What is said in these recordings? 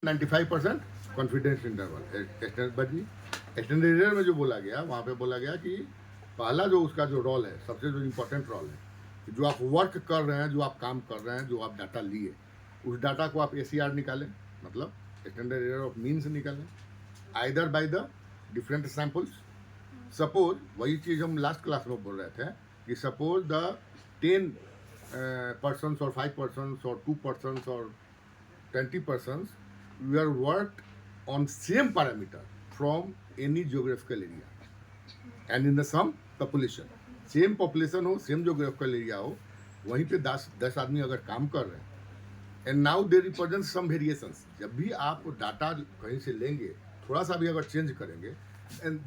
95% confidence interval extended error में जो बोला गया वहाँ पे बोला गया कि पहला जो उसका जो रोल है, सबसे जो इम्पोर्टेंट रोल है कि जो आप वर्क कर रहे हैं, जो आप काम कर रहे हैं, जो आप डाटा लिए, उस डाटा को आप ACR निकालें, मतलब एक्सटेंडेड एरर ऑफ मीन से निकालें, either bye the different samples. Suppose वही चीज़ हम लास्ट क्लास में बोल रहे थे कि suppose the 10 persons or 5 persons or 2 persons or 20 persons we are worked on same parameter from any geographical area and in the some population, same population हो, same geographical area हो, वहीं पे 10 आदमी अगर काम कर रहे हैं and now they represent some variations. जब भी आप डाटा कहीं से लेंगे, थोड़ा सा भी अगर चेंज करेंगे and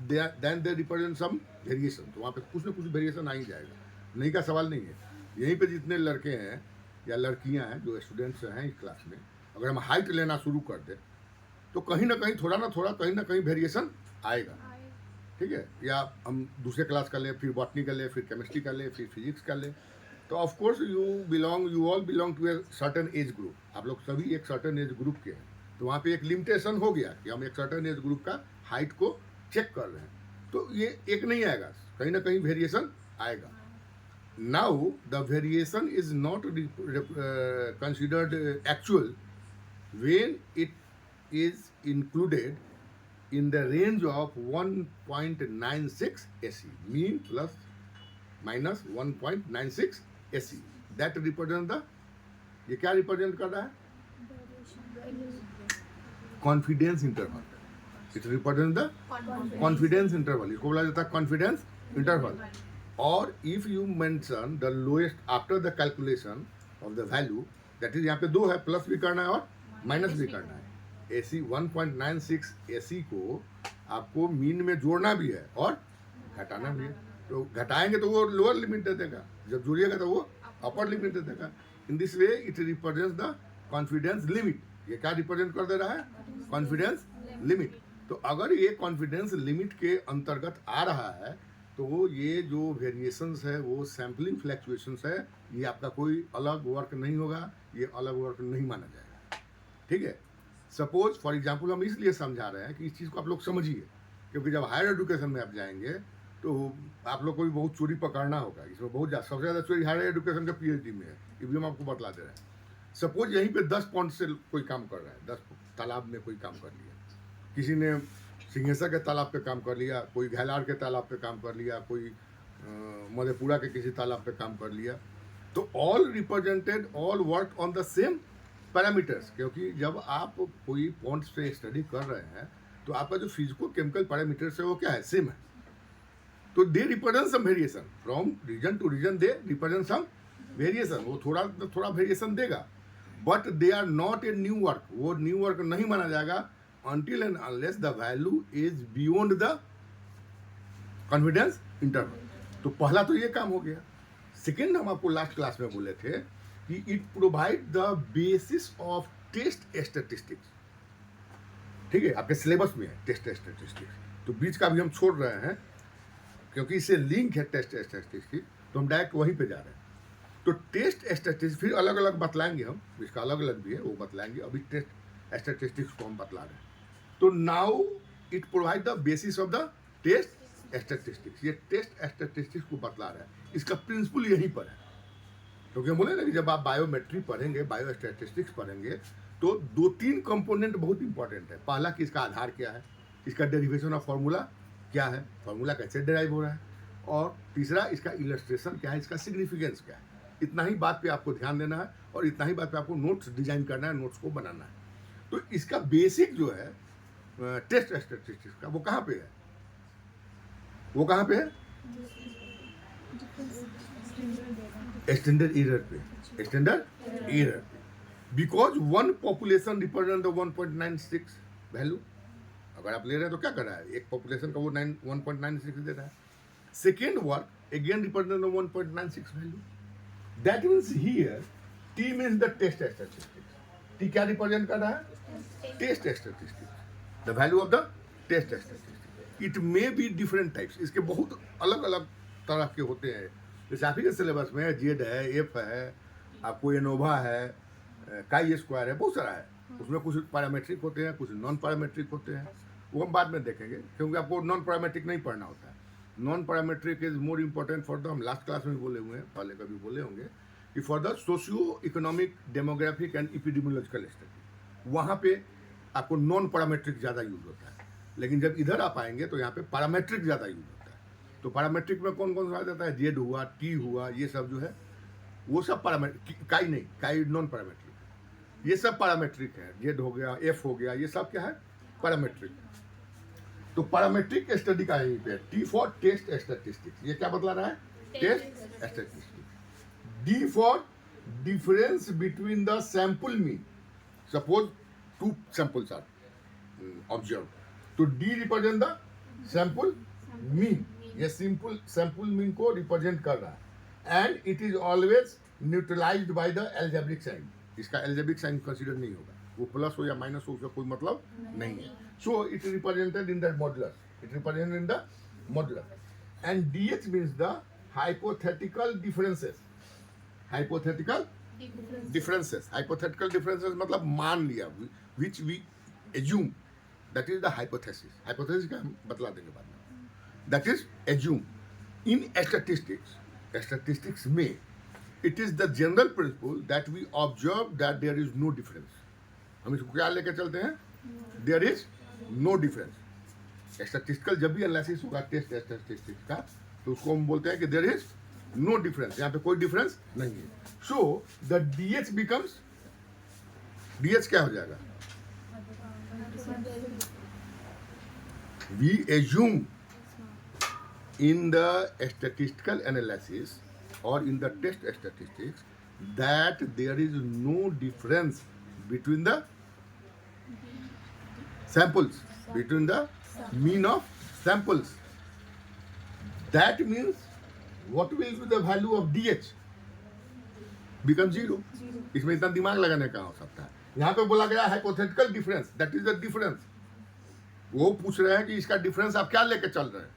then they represent some variation, तो वहाँ पे कुछ ना कुछ वेरिएशन आ ही जाएगा। नहीं का सवाल नहीं है। यहीं पे जितने लड़के हैं या लड़कियां हैं जो स्टूडेंट्स हैं इस क्लास में, अगर हम हाइट लेना शुरू कर दें तो कहीं ना कहीं थोड़ा ना थोड़ा कहीं ना कहीं वेरिएशन आएगा, ठीक है। या हम दूसरे क्लास का लें, फिर बॉटनी का लें, फिर केमिस्ट्री का लें, फिर फिजिक्स का लें, तो of course you all belong to a certain age group. आप लोग सभी एक सर्टेन एज ग्रुप के हैं, तो वहाँ पे एक लिमिटेशन हो गया कि हम एक सर्टेन एज ग्रुप का हाइट को चेक कर रहे हैं, तो ये एक नहीं आएगा, कहीं ना कहीं वेरिएशन आएगा। Now the variation is not considered actual when it is included in the range of 1.96 AC, mean plus minus 1.96 AC. That represent the, ये क्या रिप्रेजेंट कर रहा है? Confidence interval. It represent the confidence interval, इसको बोला जाता है confidence interval. और if you mention the lowest after the calculation of the value, that is यहाँ पे दो है, प्लस भी करना है और माइनस भी करना है। AC 1.96 AC को आपको मीन में जोड़ना भी है और घटाना भी है। तो घटाएंगे तो वो लोअर लिमिट दे देगा, जब जोड़िएगा तो वो अपर लिमिट दे देगा। In this way it represents the confidence limit. ये क्या रिप्रेजेंट कर दे रहा है? Confidence limit. तो अगर ये कॉन्फिडेंस लिमिट के अंतर्गत आ रहा है तो ये जो वेरिएशंस है वो सैम्पलिंग फ्लैक्चुएशंस है, ये आपका कोई अलग वर्क नहीं होगा, ये अलग वर्क नहीं माना जाएगा, ठीक है। सपोज फॉर एग्जांपल हम इसलिए समझा रहे हैं कि इस चीज़ को आप लोग समझिए, क्योंकि जब हायर एजुकेशन में आप जाएंगे तो आप लोग को भी बहुत चोरी पकड़ना होगा। इसमें बहुत ज़्यादा, सबसे ज़्यादा चोरी हायर एजुकेशन का PhD में है, ये भी हम आपको बतला दे रहे हैं। सपोज यहीं पे 10 पॉइंट से कोई काम कर रहा है, 10 तालाब में कोई काम कर लिया, किसी ने सिंहेश्वर के तालाब पे काम कर लिया, कोई घैलार के तालाब पे काम कर लिया, कोई मधेपुरा के किसी तालाब पे काम कर लिया, तो all represented, all work on the same parameters. क्योंकि जब आप कोई पॉइंट्स पे स्टडी कर रहे हैं तो आपका जो फिजिको केमिकल पैरामीटर्स है वो क्या है? सेम है। तो they represent some variation from region to region, they represent some variation, वो थोड़ा वेरिएशन देगा, but they are not a new work. वो न्यू वर्क नहीं माना जाएगा until and unless the value is beyond the confidence interval। तो पहला तो ये काम हो गया। सेकेंड, हम आपको लास्ट क्लास में बोले थे कि it provide the basis of test statistics, ठीक है, आपके सिलेबस में है टेस्ट स्टैटिस्टिक्स, तो बीच का भी हम छोड़ रहे हैं क्योंकि इससे लिंक है टेस्ट स्टैटिस्टिक्स, तो हम डायरेक्ट वहीं पे जा रहे हैं। तो टेस्ट स्टैटिस्टिक्स फिर अलग अलग बतलाएंगे हम, इसका अलग अलग भी है, वो बतलाएंगे। अभी टेस्ट स्टैटिस्टिक्स को हम बतला रहे हैं। तो now it provide the basis of the test statistics. ये टेस्ट स्टैटिस्टिक्स को बतला रहा है, इसका प्रिंसिपल यहीं पर है। क्योंकि हम बोले ना कि जब आप बायोमेट्री पढ़ेंगे, बायो स्टैटिस्टिक्स पढ़ेंगे, तो 2-3 कंपोनेंट बहुत इंपॉर्टेंट है। पहला कि इसका आधार क्या है, इसका डेरिवेशन ऑफ फॉर्मूला क्या है, फॉर्मूला कैसे डिराइव हो रहा है, और तीसरा इसका इलस्ट्रेशन क्या है, इसका सिग्निफिकेंस क्या है। इतना ही बात पे आपको ध्यान देना है और इतना ही बात पे आपको नोट्स डिजाइन करना है, नोट्स को बनाना है। तो इसका बेसिक जो है टेस्ट स्टैटिस्टिक्स का, वो कहाँ पे है? वो कहाँ पे है? स्टैंडर्ड एरर पे, स्टैंडर्ड एरर पे। Because one population represent the 1.96 value. अगर आप ले रहे हैं तो क्या कर रहा है? एक पॉपुलेशन का वो 1.96 दे रहा है। Second work again represent the 1.96 value. That means here T means the test statistics. T क्या रिप्रेजेंट कर रहा है? Test statistics, the value of the test statistics. It may be different types, इसके बहुत अलग अलग तरह के होते हैं। जैसे आप ही के सिलेबस में जेड है, एफ है, आपको एनोवा है, काई स्क्वायर है, बहुत सारा है। उसमें कुछ पैरामेट्रिक होते हैं, कुछ नॉन पैरामेट्रिक होते हैं, वो हम बाद में देखेंगे, क्योंकि आपको नॉन पैरामेट्रिक नहीं पढ़ना होता है। Non parametric is more important for the, हम लास्ट क्लास में बोले हुए हैं, पहले कभी बोले होंगे कि for the socio economic, demographic and epidemiological study, वहाँ पे आपको नॉन पैरामेट्रिक ज़्यादा यूज होता है। लेकिन जब इधर आप आएंगे तो यहाँ पे पैरामेट्रिक ज़्यादा यूज होता है। तो पैरामेट्रिक में कौन कौन सा आ जाता है, जेड हुआ, टी हुआ, ये सब जो है वो सब पैरामेट्रिक, काई नहीं, काई नॉन पैरामेट्रिक, ये सब पैरामेट्रिक है। जेड हो गया, एफ हो गया, ये सब क्या है, पैरामेट्रिक। तो पैरामेट्रिक स्टडी का यहीं पे, टी फॉर टेस्ट स्टैटिस्टिक्स, ये क्या बतला रहा है, test statistics. D for difference between the sample mean, suppose 2 samples are observed, तो D represent the sample mean, ये सिंपल सैंपल मीन को रिप्रेजेंट कर रहा है। And it is always neutralised by the algebraic sign, इसका algebraic sign consider नहीं होगा, वो प्लस हो या माइनस हो उसका कोई मतलब नहीं है। So it represented in the modular, it represented in the modular. And D H means the hypothetical differences, hypothetical differences, hypothetical differences मतलब मान लिया, which we assume, that is the hypothesis. Hypothesis का हम बतला देंगे बाद में, that is assume. In statistics, statistics में it is the general principle that we observe that there is no difference, हम इसको क्या लेके चलते हैं, there is no difference। Statistical जब भी एनालिसिस होगा टेस्ट स्टैटिस्टिक्स का, तो उसको हम बोलते हैं कि there is no difference, यहाँ पे कोई डिफरेंस नहीं है। so the DH becomes, DH क्या हो जाएगा, we assume in the statistical analysis or in the test statistics that there is no difference between the samples, between the mean of samples. That means what will be the value of DH, become 0। इसमें इतना दिमाग लगाने का हो सकता है। यहाँ पे बोला गया hypothetical difference, that is the difference। वो पूछ रहे हैं कि इसका डिफरेंस आप क्या लेके चल रहे हैं,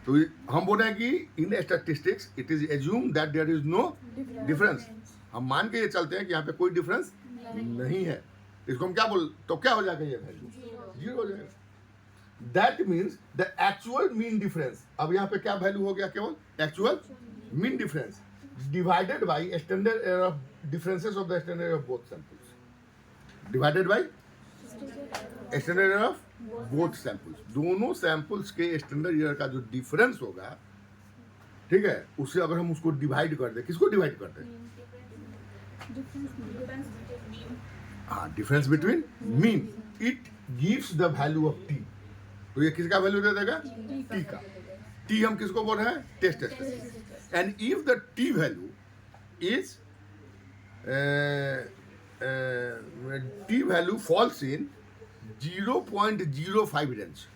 तो हम बोल रहे हैं कि in statistics it is assume that there is no difference, हम मान के ये चलते हैं कि यहाँ पे कोई डिफरेंस नहीं है। इसको हम क्या बोल, तो क्या हो जाएगा, ये वैल्यू 0 हो जाएगा। That means the actual mean difference, अब यहाँ पे क्या वैल्यू हो गया, केवल actual mean difference divided by standard error of differences of the standard error of both samples, divided by standard error of both samples, दोनों सैंपल्स के standard error का जो डिफरेंस होगा, ठीक है, उससे अगर हम उसको डिवाइड कर दें, किसको डिवाइड कर दें, हाँ, difference between mean, it gives the value of T. तो ये किसका वैल्यू दे देगा, टी का। टी हम किसको बोल रहे हैं, test statistics. And if the T value is T value falls in 0.05 range,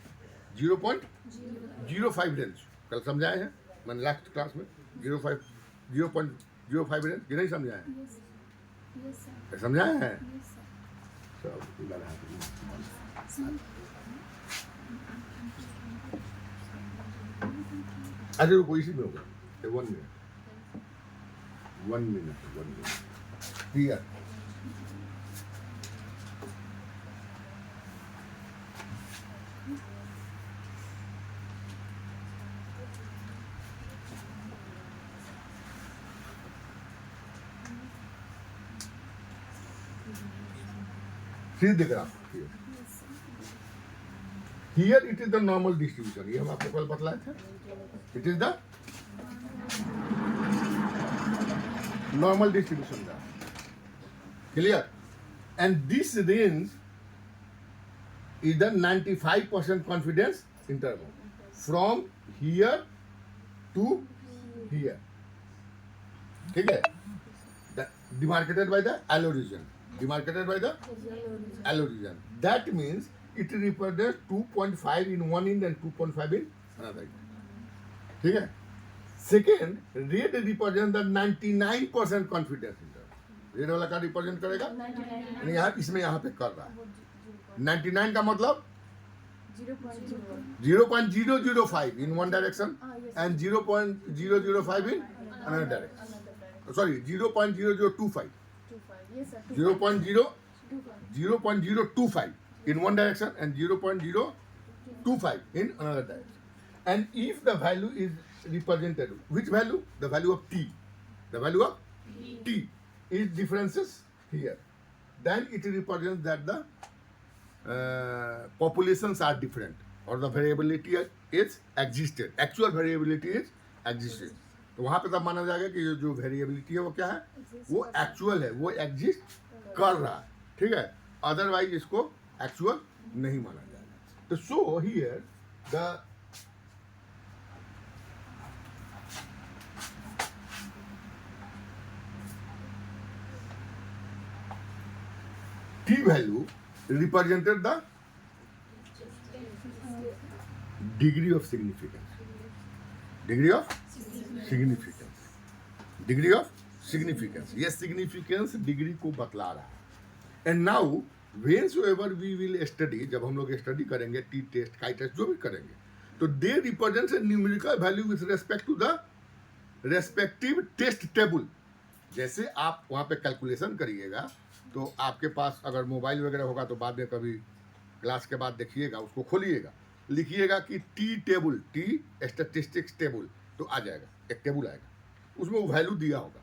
0.05 range, कल समझाए हैं मैंने लास्ट क्लास में, 0.05 रेंज, कि नहीं समझाए हैं, समझाए हैं अरे रुको, इसी में होगा, 1 minute clear. See the graph here. Here it is the normal distribution. ये हम आपको कल बतलाए थे। It is the normal distribution graph. Clear? And this range is the 95% confidence interval from here to here. ठीक है? Demarcated by the allo region. Demarcated by the allo region. That means it represents 2.5 in one end and 2.5 in another end. ठीक है? Second, red represents the 99% confidence interval. Red वाला का represent करेगा, यहाँ इसमें यहाँ पे कर रहा है 99 का मतलब 0.005 in one direction and 0.005 in another direction. Sorry, 0.0025. 0.025 0.025 in one direction and 0.025 in another direction. And if the value is represented, which value? The value of t. The value of t is differences here. Then it represents that the populations are different or the variability is existed. Actual variability is existed. तो वहाँ पे तब माना जाएगा कि जो variability है वो क्या है, वो एक्चुअल है, वो एग्जिस्ट कर रहा है, ठीक है. अदरवाइज इसको एक्चुअल नहीं माना जाएगा. तो so here the t value represented the degree of significance. Degree of significance. Degree of significance. Yes, significance degree को बतला रहा है. And now, whensoever we will study, जब हम लोग स्टडी करेंगे टी टेस्ट, काई टेस्ट जो भी करेंगे, तो they represents a numerical value with respect to the respective test table. जैसे आप वहाँ पे कैलकुलेशन करिएगा तो आपके पास अगर मोबाइल वगैरह होगा तो बाद में कभी क्लास के बाद देखिएगा, उसको खोलिएगा, लिखिएगा कि tea table, T statistics table, तो आ जाएगा, एक टेबल आएगा, उसमें वो वैल्यू दिया होगा,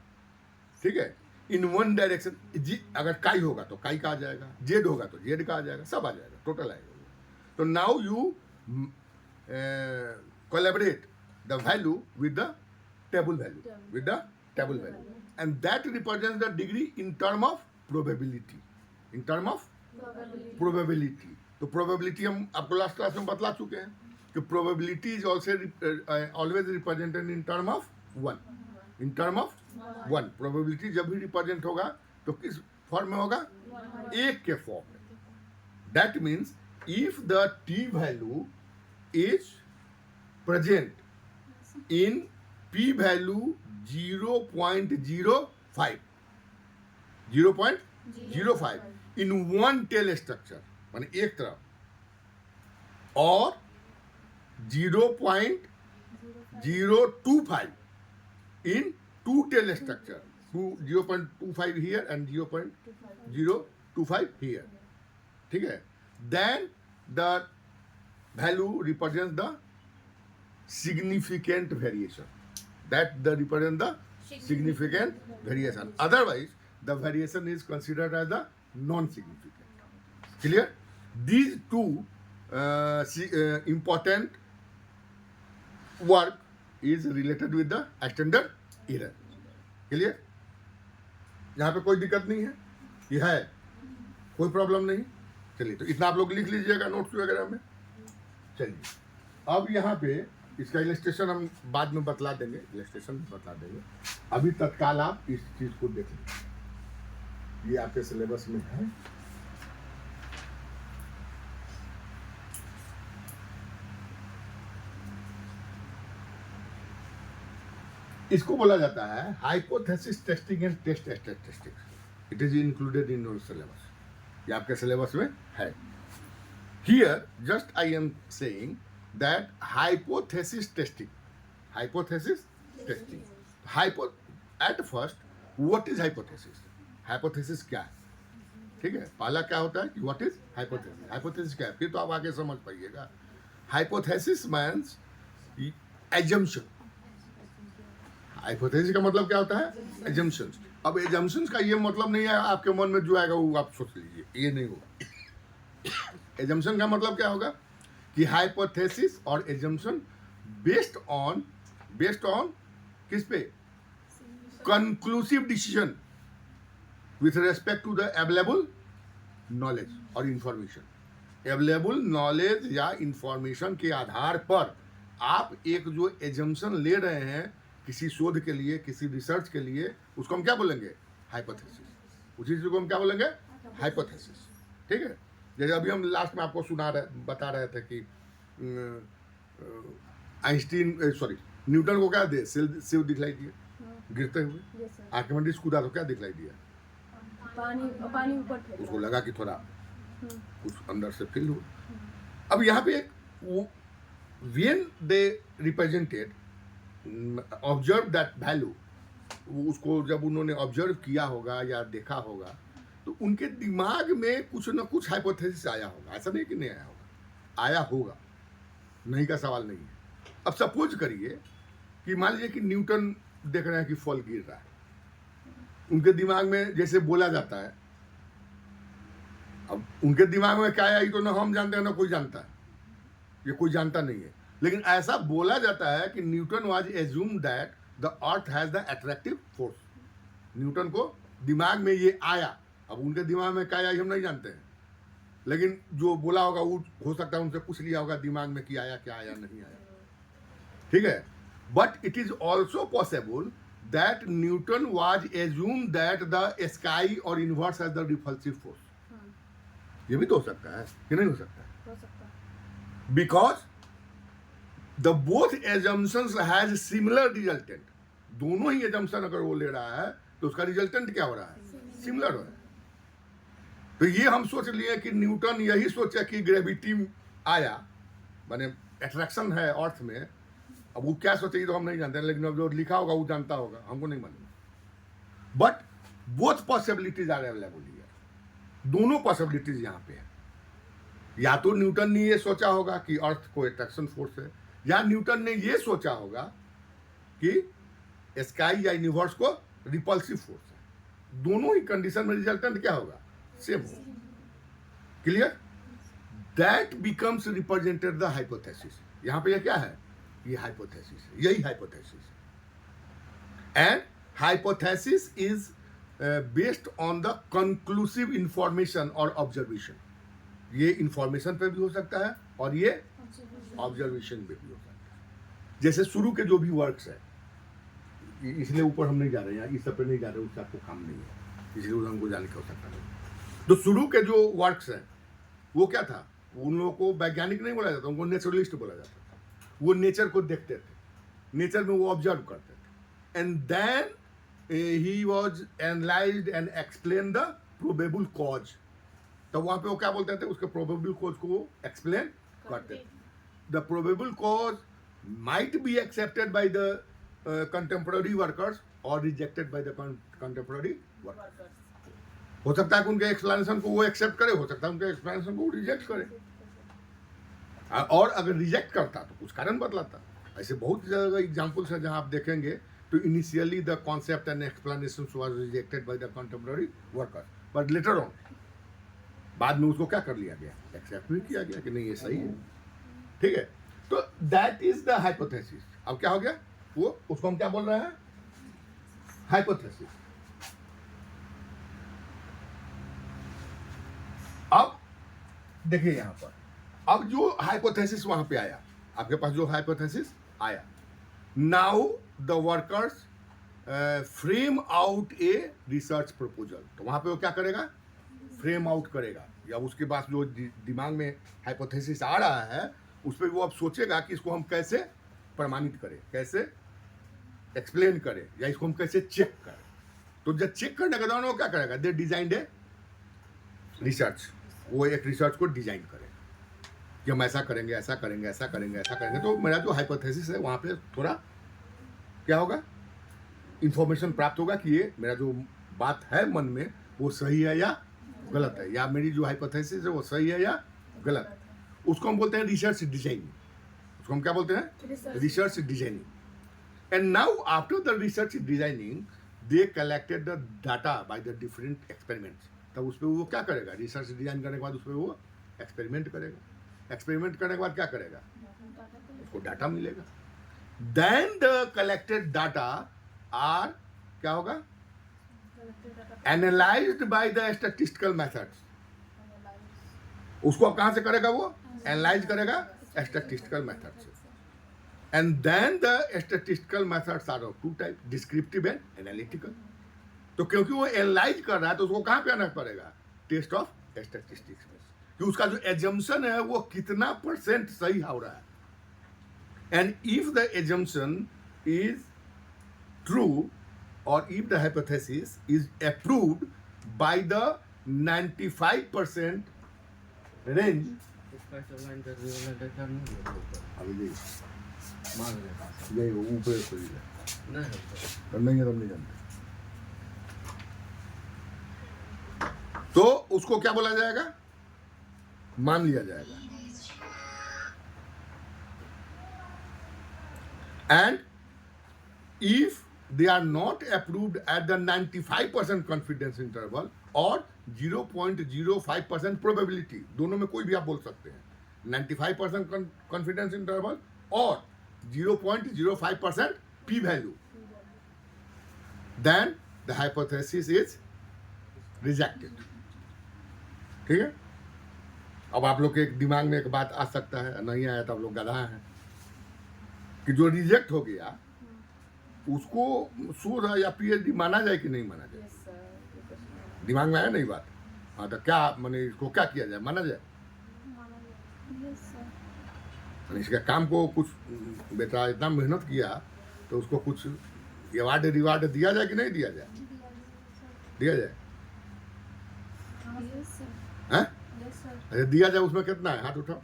ठीक है. इन वन डायरेक्शन, जी अगर काई होगा तो काई का आ जाएगा, जेड होगा तो जेड का आ जाएगा, सब आ जाएगा, टोटल आएगा. तो now you collaborate the value with the table value, and that represents the degree in term of probability. In term of probability. तो प्रोबेबिलिटी हम आपको लास्ट क्लास में बतला चुके हैं कि probability is also always represented in term of one. In term of one. Probability जब भी रिप्रेजेंट होगा तो किस फॉर्म में होगा, एक के फॉर्म में. That means if the T value is present in P value 0.05 in one tail structure, माने एक तरफ, और 0.025 in two tail structure, 0.25 here and 0.025 here, ठीक है. Then the value represents the significant variation. That the represent the significant variation. Otherwise, the variation is considered as the non-significant. Clear? These two important work is related with the standard error. Clear? यहाँ पे कोई दिक्कत नहीं है, ये है, कोई problem नहीं. चलिए, तो इतना आप लोग लिख लीजिएगा नोट्स वगैरह में. चलिए, अब यहाँ पे इसका इलस्ट्रेशन हम बाद में बतला देंगे, अभी तत्काल आप इस चीज को देख लीजिए. ये आपके सिलेबस में है. इसको बोला जाता है hypothesis testing and test statistics. It is included in your syllabus. ये आपके सिलेबस में है. Here just I am saying that hypothesis testing, at first what is hypothesis. Hypothesis क्या है, ठीक है. पहला क्या होता है कि व्हाट इज हाइपोथेसिस. हाइपोथेसिस क्या है, फिर तो आप आगे समझ पाइएगा. Hypothesis means assumption. हाइपोथेसिस का मतलब क्या होता है, एजम्पशंस. अब एजम्पशंस का ये मतलब नहीं है आपके मन में जो आएगा वो आप सोच लीजिए, ये नहीं होगा. एजम्पशन का मतलब क्या होगा कि हाइपोथेसिस और एजम्पशन बेस्ड ऑन किस पे, conclusive decision with respect to the available knowledge और इंफॉर्मेशन. अवेलेबल नॉलेज या इंफॉर्मेशन के आधार पर आप एक जो एजम्पशन ले रहे हैं किसी शोध के लिए, किसी रिसर्च के लिए, उसको हम क्या बोलेंगे, हाइपोथेसिस. उसी चीज को हम क्या बोलेंगे, हाइपोथेसिस. ठीक है. जैसे अभी हम लास्ट में आपको बता रहे थे कि न्यूटन को क्या दे, शिव दिखलाई दिए गिरते हुए. आर्किमिडीज कूदा तो क्या दिखलाई दिया, पानी ऊपर. उसको लगा कि थोड़ा कुछ अंदर से फील हो. अब यहाँ पे when they represented observe that value, उसको जब उन्होंने ऑब्जर्व किया होगा या देखा होगा तो उनके दिमाग में कुछ ना कुछ हाइपोथेसिस आया होगा, ऐसा नहीं कि नहीं आया होगा, आया होगा, नहीं का सवाल नहीं है। अब सपोज करिए कि मान लीजिए कि न्यूटन देख रहे हैं कि फॉल गिर रहा है, उनके दिमाग में जैसे बोला जाता है, अब उनके दिमाग में क्या आया ये तो ना हम जानते हैं ना कोई जानता है, ये कोई जानता नहीं है, लेकिन ऐसा बोला जाता है कि Newton was assume that the earth has the attractive force. Newton को दिमाग में ये आया, अब उनके दिमाग में क्या आया ये हम नहीं जानते हैं, लेकिन जो बोला होगा वो हो सकता है उनसे पूछ लिया होगा दिमाग में कि आया क्या आया नहीं आया, ठीक है। But it is also possible that Newton was assume that the sky और universe has the repulsive force. ये भी तो हो सकता है कि नहीं हो सकता है, हो सकता है। Because the both assumptions has similar resultant. दोनों ही एजम्पशन अगर वो ले रहा है तो उसका रिजल्टेंट क्या हो रहा है, सिमिलर हो रहा है। तो ये हम सोच लिए कि न्यूटन यही सोचा कि ग्रेविटी आया, माने अट्रैक्शन है अर्थ में। अब वो क्या सोचे तो हम नहीं जानते, लेकिन अब जो लिखा होगा वो जानता होगा, हमको नहीं मालूम। But both possibilities are available here, दोनों पॉसिबिलिटीज यहाँ पे है। या तो न्यूटन ने ये सोचा होगा कि अर्थ को अट्रैक्शन फोर्स है, या न्यूटन ने ये सोचा होगा कि स्काई या यूनिवर्स को रिपल्सिव फोर्स है। दोनों ही कंडीशन में रिजल्टेंट क्या होगा, सेम होगा। Clear? That becomes represented the hypothesis. यहाँ पे ये क्या है, ये हाइपोथेसिस है, यही हाइपोथेसिस है। And hypothesis is based on the conclusive information और ऑब्जर्वेशन। ये इंफॉर्मेशन पे भी हो सकता है और ये ऑब्जर्वेशन पे भी हो सकता है। जैसे शुरू के जो भी वर्क्स है, इसलिए ऊपर हम नहीं जा रहे हैं, इस सब पे नहीं जा रहे, उससे आपको काम नहीं है, इसलिए हमको जाने की आवश्यकता नहीं। तो शुरू के जो वर्क्स हैं वो क्या था, उन लोगों को वैज्ञानिक नहीं बोला जाता, उनको नेचुरलिस्ट बोला जाता था। वो नेचर को देखते थे, नेचर में वो ऑब्जर्व करते थे, and then he was analysed and explain the probable cause. तो वहाँ पे वो क्या बोलते थे, उसके प्रोबेबल कॉज को वो एक्सप्लेन करते थे। The probable cause might be accepted by the contemporary workers और rejected by the contemporary workers. हो सकता है कि उनके एक्सप्लेनेशन को वो एक्सेप्ट करे, हो सकता है उनके एक्सप्लेनेशन को वो रिजेक्ट करे, और अगर रिजेक्ट करता तो कुछ कारण बतलाता। ऐसे बहुत ज़्यादा एग्जाम्पल्स हैं जहाँ आप देखेंगे तो initially the concept and explanation was rejected by the contemporary workers, but later on बाद में उसको क्या कर लिया गया, एक्सेप्ट भी किया गया कि नहीं ये सही है, ठीक है। तो दैट इज द हाइपोथेसिस। अब क्या हो गया, वो उसको हम क्या बोल रहे हैं, हाइपोथेसिस। अब देखिए यहां पर, अब जो हाइपोथेसिस वहां पे आया, आपके पास जो हाइपोथेसिस आया, now the workers frame out a research proposal. तो वहां पे वो क्या करेगा, फ्रेम आउट करेगा, या उसके पास जो दिमाग में हाइपोथेसिस आ रहा है उस पर वो अब सोचेगा कि इसको हम कैसे प्रमाणित करें, कैसे एक्सप्लेन करें, या इसको हम कैसे चेक करें। तो जब चेक करने के दौरान वो क्या करेगा, दे डिजाइंड ए रिसर्च, वो एक रिसर्च को डिजाइन करे कि हम ऐसा करेंगे, ऐसा करेंगे, ऐसा करेंगे, ऐसा करेंगे। तो मेरा जो हाइपोथेसिस है वहाँ पे थोड़ा क्या होगा, इंफॉर्मेशन प्राप्त होगा कि ये मेरा जो बात है मन में वो सही है या गलत है, या मेरी जो हाइपोथेसिस है वो सही है या गलत है। उसको हम बोलते हैं रिसर्च डिजाइनिंग। उसको हम क्या बोलते हैं, research designing. And now after the research designing they collected the data bye the different experiments. तब उस पर वो क्या करेगा, रिसर्च डिजाइन करने के बाद उस पर वो एक्सपेरिमेंट करेगा। एक्सपेरिमेंट करने के बाद क्या करेगा, उसको डाटा मिलेगा। Then the collected data are क्या होगा, analysed by the statistical methods. उसको कहां से करेगा, वो एनालाइज करेगा स्टैटिस्टिकल मेथड से। And then the statistical methods are of two type, descriptive and analytical. तो क्योंकि वो एनालाइज कर रहा है तो उसको कहां पे आना पड़ेगा, टेस्ट ऑफ स्टैटिस्टिक्स में, कि उसका जो एजम्पशन है वो कितना % सही हो रहा है। And if the assumption is true और if the hypothesis is approved by the 95% range. अभी यही ऊपर नहीं है, तब नहीं जानते। तो उसको क्या बोला जाएगा, मान लिया जाएगा. And if they are not approved at the 95% confidence interval or 0.05% probability, दोनों में कोई भी आप बोल सकते हैं, 95% confidence interval और 0.05% p value, then the hypothesis is rejected. ठीक है. अब आप लोग के दिमाग में एक बात आ सकता है, नहीं आया तो आप लोग गधा हैं, कि जो रिजेक्ट हो गया उसको शोध या पीएचडी माना जाए कि नहीं माना जाए. दिमाग में आया नहीं बात. हाँ, तो क्या मैंने इसको क्या किया जाए, माना जाए. इसका काम को कुछ बेटा इतना मेहनत किया तो उसको कुछ अवार्ड रिवार्ड दिया जाए कि नहीं दिया जाए, दिया जाए. हैं? अरे दिया जाए, उसमें कितना है, हाथ उठाओ.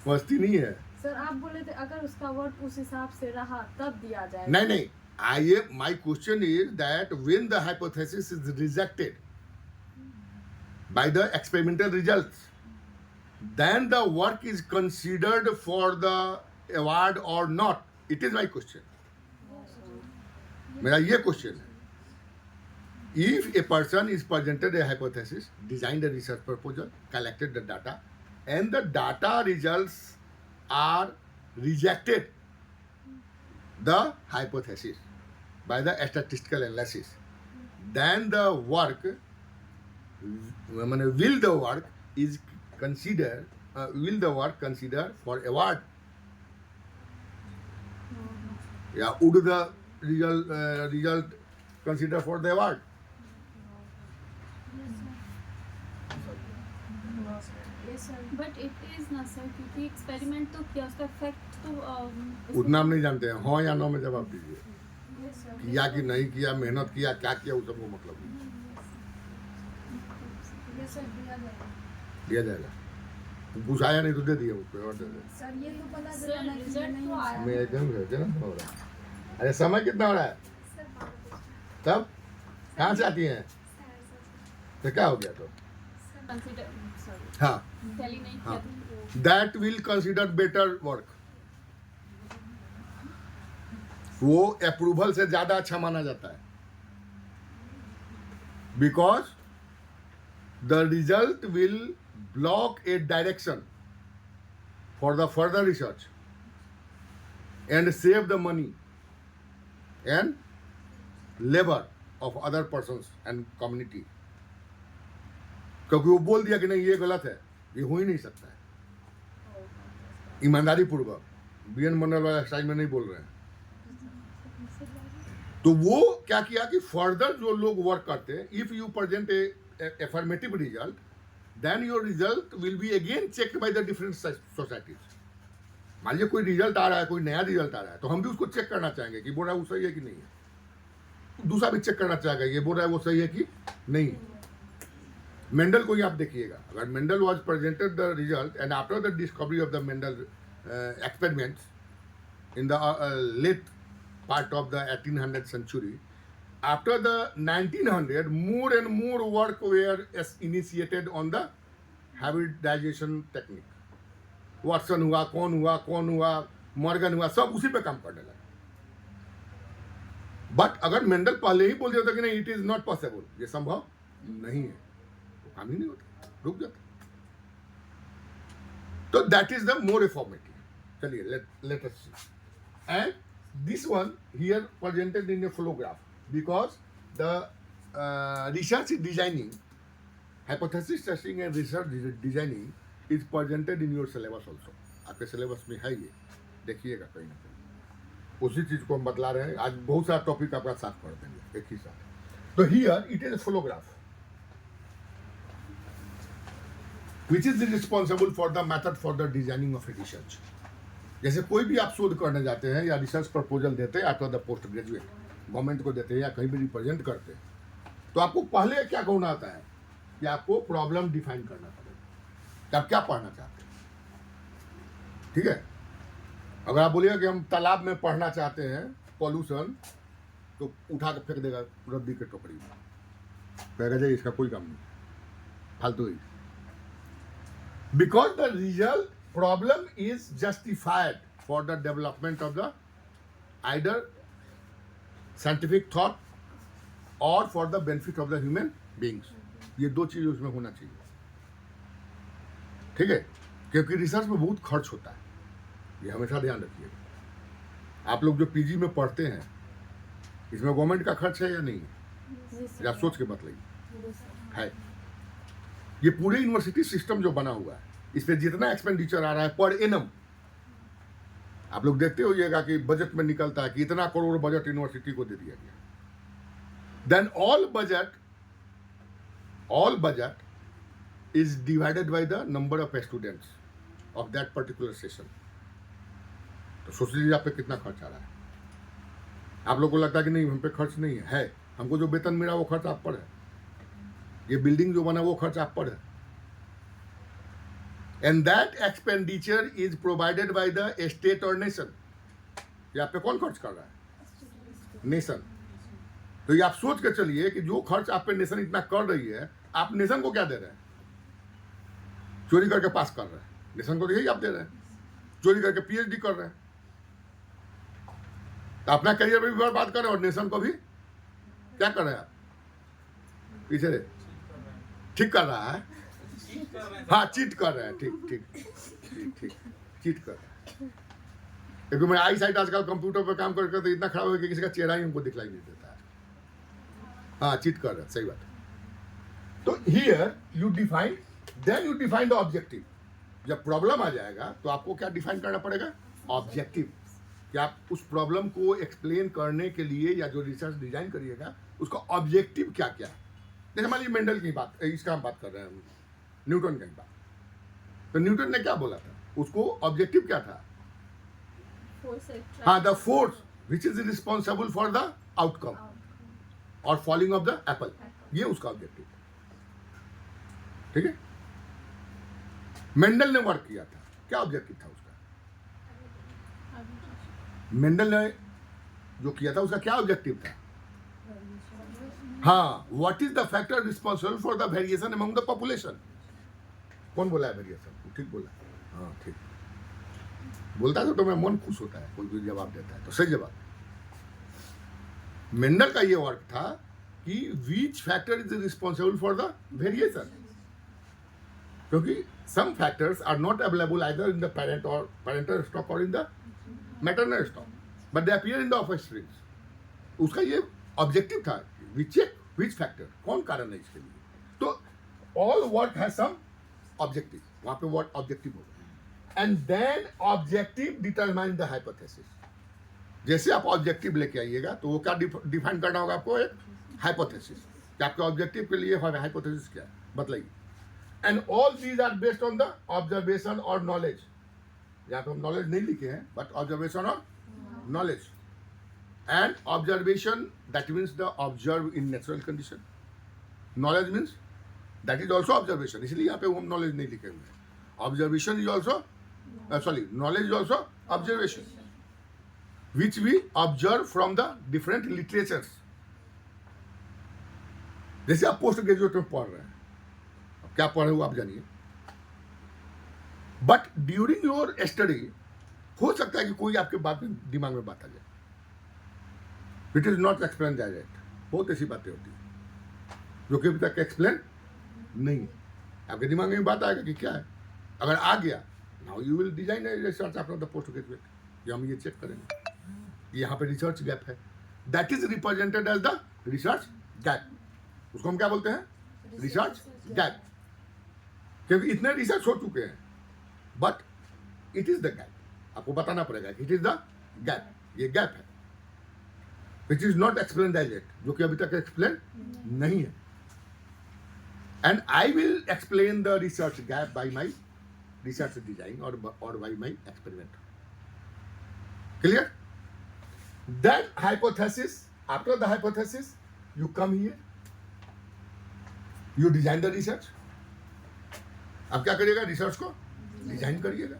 मस्ती नहीं है सर. आप बोले थे अगर उसका वर्क उस हिसाब से रहा तब दिया जाए. नहीं नहीं, I my question is that when the hypothesis is rejected by the experimental results, then the work is considered for the award or not. It is my question. मेरा ये क्वेश्चन है. If a person is presented a hypothesis, designed a research proposal, collected the data, and the data results are rejected the hypothesis by the statistical analysis, then the work, will the work is considered, will the work considered for award? Yeah, would the result consider for the award? But it is ना sir, क्योंकि experiment तो किया, उसका effect तो उतना हम नहीं जानते हैं. हाँ या नो में जवाब दीजिए. किया कि नहीं किया, मेहनत किया, क्या किया, उस सबको मतलब नहीं. दिया जाएगा. कुछ आया नहीं तो दे दिया, उसको और दे दे. सर ये तो पता सर रिजल्ट तो आया. मैं एकदम घर ना हो रहा है. अरे समय कितना हो रहा है तब, कहाँ से आती हैं, तो क्या हो गया तो. कंसीडर सॉरी हाँ, टैली नहीं हाँ. किया. That will consider better work. वो अप्रूवल से ज्यादा अच्छा माना जाता है, because the result will block A direction for the further research and save the money and labour of other persons and community. क्योंकि वो बोल दिया कि नहीं ये गलत है, ये हो ही नहीं सकता है. ईमानदारी पूर्वक बीएन मंडल वाला स्टाइल में नहीं बोल रहे हैं. तो वो क्या किया कि फर्दर जो लोग वर्क करते हैं, if you present a affirmative result, then your result will be again checked by the different societies. मान लीजिए कोई रिजल्ट आ रहा है, कोई नया रिजल्ट आ रहा है, तो हम भी उसको चेक करना चाहेंगे कि बोल रहा है वो सही है कि नहीं है. दूसरा भी चेक करना चाहेगा, ये बोल रहा है वो सही है कि नहीं. मेंडल को ही आप देखिएगा, अगर Mendel was presented the result and after the discovery of the Mendel experiments in the late part of the 1800th century, after the 1900, more and more work were initiated on the hybridization technique. Watson हुआ, कौन हुआ, Morgan हुआ, सब उसी पे काम करने लगे. बट अगर मेंडल पहले ही बोल दिया था कि नहीं, इट इज नॉट पॉसिबल, ये संभव नहीं है, तो काम ही नहीं होता, रुक जाता. तो that is the more reformative. चलिए let us see. And this one here presented in a flow graph, because the research designing, hypothesis testing and research designing is presented in your syllabus also. आपके syllabus में है ये, देखिएगा कहीं ना कहीं. उसी चीज को हम बतला रहे हैं. आज बहुत सारा टॉपिक आपका साथ पढ़ देंगे एक ही साथ. तो here it is a flow graph which is responsible for the method for the designing of a research. जैसे कोई भी आप शोध करने जाते हैं या रिसर्च प्रपोजल देते हैं after the post graduate, government को देते हैं या कहीं भी रिप्रेजेंट करते हैं, तो आपको पहले क्या होना आता है कि आपको प्रॉब्लम डिफाइन करना पड़ेगा कि आप क्या पढ़ना चाहते हैं. ठीक है. अगर आप बोलिएगा कि हम तालाब में पढ़ना चाहते हैं पॉल्यूशन, तो उठा के फेंक देगा रद्दी के टोकरी में. कहेगा जी इसका कोई काम नहीं, फालतू ही। Because the real problem is justified for the development of the either scientific thought और for the benefit of the human beings. ये दो चीज उसमें होना चाहिए, ठीक है, क्योंकि रिसर्च में बहुत खर्च होता है, ये हमेशा ध्यान रखिएगा। आप लोग जो पीजी में पढ़ते हैं इसमें गवर्नमेंट का खर्च है या नहीं है, आप सोच के बतलाइए। है, ये पूरे यूनिवर्सिटी सिस्टम जो बना हुआ है इस पे जितना एक्सपेंडिचर आ रहा है पर एनम, आप लोग देखते होइएगा कि बजट में निकलता है कि इतना करोड़ बजट यूनिवर्सिटी को दे दिया गया। Then all budget is divided by the number of students of that particular session। तो सोच लीजिए आप पे कितना खर्च आ रहा है। आप लोग को लगता है कि नहीं हम पे खर्च नहीं है, हमको जो वेतन मिला वो खर्च आप पर है, ये बिल्डिंग जो बना वो खर्च आप पर है। And that expenditure is provided by the state और नेशन। ये आप पे कौन खर्च कर रहा है? नेशन। तो ये आप सोच के चलिए कि जो खर्च आप पे नेशन इतना कर रही है, आप नेशन को क्या दे रहे हैं? चोरी करके पास कर रहे हैं, नेशन को यही आप दे रहे हैं। चोरी करके पीएचडी कर रहे हैं, तो अपना करियर भी बर्बाद कर रहे हैं और नेशन को भी क्या कर रहे हैं आप? पीछे रहे, ठीक कर रहा है, हाँ चीट कर रहे हैं, ठीक ठीक ठीक ठीक चीट कर रहे हैं। क्योंकि मैं आई साइट आजकल कंप्यूटर पर काम करके तो इतना खराब हो कि किसी का चेहरा ही हमको दिखलाई नहीं देता है। हाँ चीट कर रहे हैं, सही बात है। तो here you define, then you define the objective. जब प्रॉब्लम आ जाएगा तो आपको क्या डिफाइन करना पड़ेगा? ऑब्जेक्टिव। कि आप उस प्रॉब्लम को एक्सप्लेन करने के लिए या जो रिसर्च डिजाइन करिएगा उसका ऑब्जेक्टिव क्या क्या है। जैसे मान लीजिए मेंडल की बात, इसका हम बात कर रहे हैं, न्यूटन की बात। तो न्यूटन ने क्या बोला था? उसको ऑब्जेक्टिव क्या था? हाँ, the force which is responsible for the outcome और फॉलिंग ऑफ द एप्पल, ये उसका ऑब्जेक्टिव, ठीक है। मेंडल ने वर्क किया था, क्या ऑब्जेक्टिव था उसका? मेंडल ने जो किया था उसका क्या ऑब्जेक्टिव था? हाँ, what is the factor responsible for the variation among the population? कौन बोला है वेरिएशन? ठीक बोला, हाँ ठीक बोलता है तो मैं मन खुश होता है, कोई भी जवाब देता है तो सही जवाब। मेंडल का ये वर्क था कि which factor is responsible for the variation, क्योंकि some factors are not available either in the parental stock or in the maternal stock, but they appear in the offspring। उसका ये ऑब्जेक्टिव था, we check which factor, कौन कारण है इसके लिए। तो all work has some objective, वहाँ पे what objective होगा, and then objective determine the hypothesis। जैसे आप ऑब्जेक्टिव लेके आइएगा तो वो क्या डिफाइन करना होगा आपको? एक हाइपोथेसिस, कि आपके ऑब्जेक्टिव के लिए हाइपोथेसिस क्या है बतलाइए। And all these are based on the observation or knowledge। यहाँ पे हम knowledge नहीं लिखे हैं, but observation or knowledge। And observation, that means the observe in natural condition। Knowledge means that is also observation, इसलिए यहाँ पे हम knowledge नहीं लिखे हुए हैं। Observation is also, knowledge is also observation, which we observe from the different literatures। जैसे आप पोस्ट ग्रेजुएट में पढ़ रहे हैं, क्या पढ़े हो आप जानिए, बट ड्यूरिंग योर स्टडी हो सकता है कि कोई आपके बात में दिमाग में बात आ जाए, it is not explain direct. बहुत ऐसी बातें होती है जो कि अभी तक एक्सप्लेन नहीं है, आपके दिमाग में बात आएगा कि क्या है। अगर आ गया, now you will design research after the post graduate, कि हम ये चेक करेंगे यहाँ पे रिसर्च गैप है, that is represented as the research gap. उसको हम क्या बोलते हैं? Research gap. क्योंकि इतने रिसर्च हो चुके हैं, but it is the gap. आपको बताना पड़ेगा कि इट इज द गैप, ये गैप है which is not explain direct, जो कि अभी तक एक्सप्लेन नहीं है। And I will explain the research gap by my research design और by my experiment. Clear? Then hypothesis, after the hypothesis you come here, you design the research. अब क्या करिएगा? रिसर्च को डिजाइन करिएगा।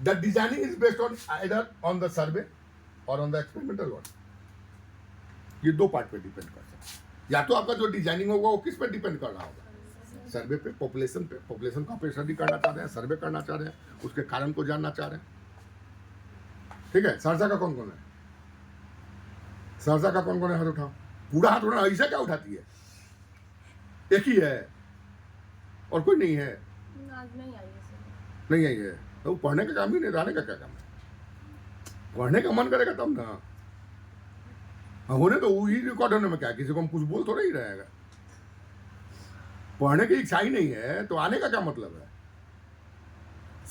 The designing is based on either on the survey और on the experimental work. ये दो part पे depend करता है। या तो आपका जो डिजाइनिंग होगा वो किस पे डिपेंड कर रहा होगा, सर्वे पे, पॉपुलेशन पे। पॉपुलेशन का पे स्टडी करना चाह रहे हैं, सर्वे करना चाह रहे हैं, उसके कारण को जानना चाह रहे हैं। ठीक है, सहरसा का कौन कौन है? सहरसा का कौन कौन है? हाथ उठाओ। पूरा हाथ उठाओ, ऐसा क्या उठाती है? एक ही है और कोई नहीं है? आज नहीं आई है सर। नहीं आई है तो वो पढ़ने का काम ही नहीं, रहने का क्या काम है? पढ़ने का मन करेगा तब ना। होने तो वही रिकॉर्ड होने में क्या, किसी को हम कुछ बोल थोड़ा ही रहेगा। पढ़ने की इच्छा ही नहीं है तो आने का क्या मतलब है?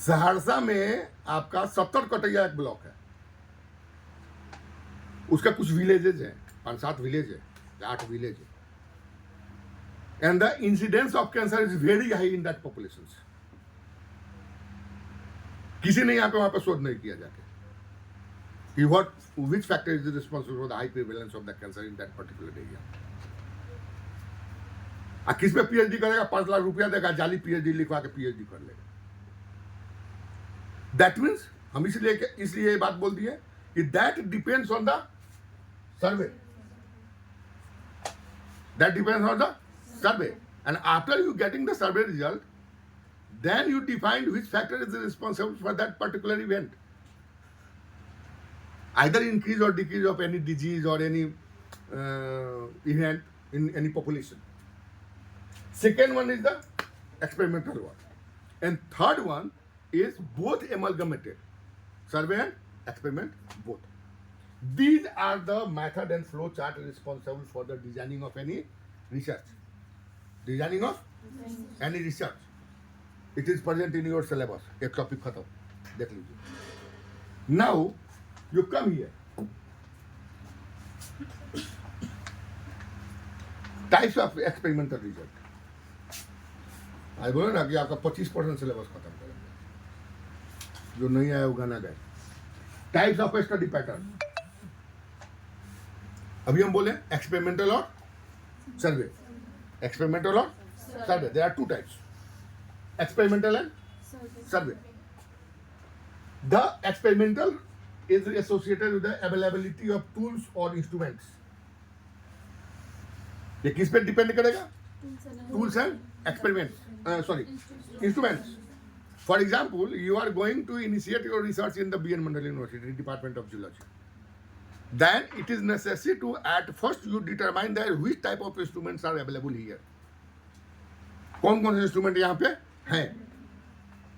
सहरसा में आपका 70 कटैया एक ब्लॉक है, उसका कुछ विलेजेज है, 5-7 विलेज है, 8 विलेज है, and the incidence of cancer is very high in that population. किसी ने यहाँ पे वहां पे शोध नहीं किया जाके कि what which factor is responsible for the high prevalence of the cancer in that particular area. किस पे पीएचडी करेगा? 5 लाख रुपया देगा, जाली पीएचडी लिखवा के पीएचडी कर लेगा। दैट मीन्स हम इसलिए ये बात बोल दिए कि that depends on the survey, that depends on the survey, and after you getting the survey result, then you define which factor is responsible for that particular event, either increase or decrease of any disease or any event in any population. Second one is the experimental one, and third one is both amalgamated, survey and experiment both. These are the method and flow chart responsible for the designing of any research. Designing of any research. It is present in your syllabus. एक topic खत्म, देख लीजिए. Now you come here. Types of experimental result. आज बोले ना कि आपका 25% syllabus खत्म करेंगे, जो नहीं आया वो गाना गए. Types of study pattern. अभी हम बोले एक्सपेरिमेंटल और सर्वे. एक्सपेरिमेंटल और सर्वे, there are 2 types. Experimental and survey. The experimental is associated with the availability of tools or instruments. ये किस पे डिपेंड करेगा? Tools and experiments. Instruments. For example, you are going to initiate your research in the B.N. Mandal University, Department of Geology. Then it is necessary to at first you determine that which type of instruments are available here. कौन कौन से instrument यहाँ पे हैं?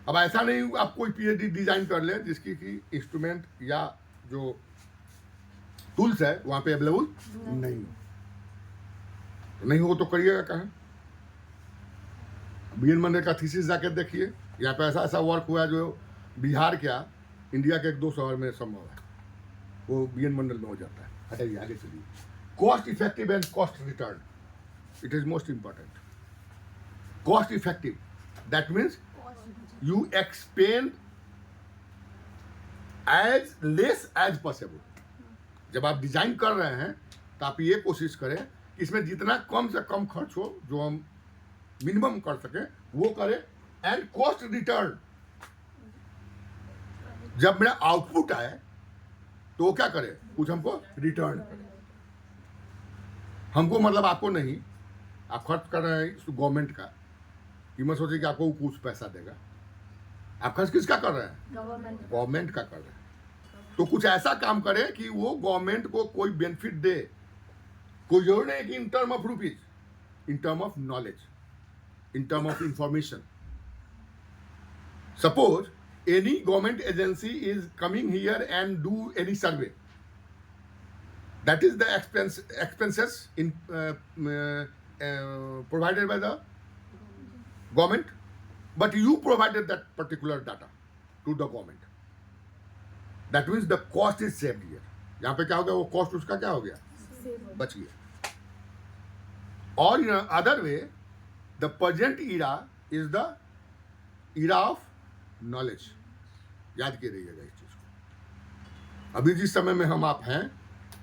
अब ऐसा नहीं आप कोई पीएचडी डिजाइन कर ले जिसकी कि इंस्ट्रूमेंट या जो टूल्स है वहां पे अवेलेबल नहीं हो, तो नहीं हो तो करिएगा कहाँ? बीएन मंडल का थीसिस जाके देखिए, यहाँ पे ऐसा ऐसा वर्क हुआ है जो बिहार क्या इंडिया के 1-2 शहर में संभव है, वो बीएन मंडल में हो जाता है. हटाइए, आगे चलिए. Cost effective and cost return, it is most important. Cost effective, that means you expend as less as possible. जब आप डिजाइन कर रहे हैं तो आप ये कोशिश करें कि इसमें जितना कम से कम खर्च हो, जो हम मिनिमम कर सके वो करें. एंड कॉस्ट रिटर्न, जब मेरा आउटपुट आए तो वो क्या करे, कुछ हमको रिटर्न करे. हमको मतलब आपको नहीं, आप खर्च कर रहे हैं गवर्नमेंट का, ये मत सोचिए कि आपको कुछ पैसा देगा. आप खर्च किसका कर रहे हैं? गवर्नमेंट का कर रहे हैं. तो कुछ ऐसा काम करें कि वो गवर्नमेंट को कोई बेनिफिट दे. कोई जरूर नहीं कि in term of rupees, in term of knowledge, in term of information. Suppose any government agency is coming here and do any survey, that is the expenses in provided by the government, but you provided that particular data to the government. That means the cost is saved here. यहाँ पे क्या हो गया, वो cost उसका क्या हो गया, बच गया. और in other way, the present era is the era of knowledge. याद के रहिएगा इस चीज को. अभी जिस समय में हम आप हैं,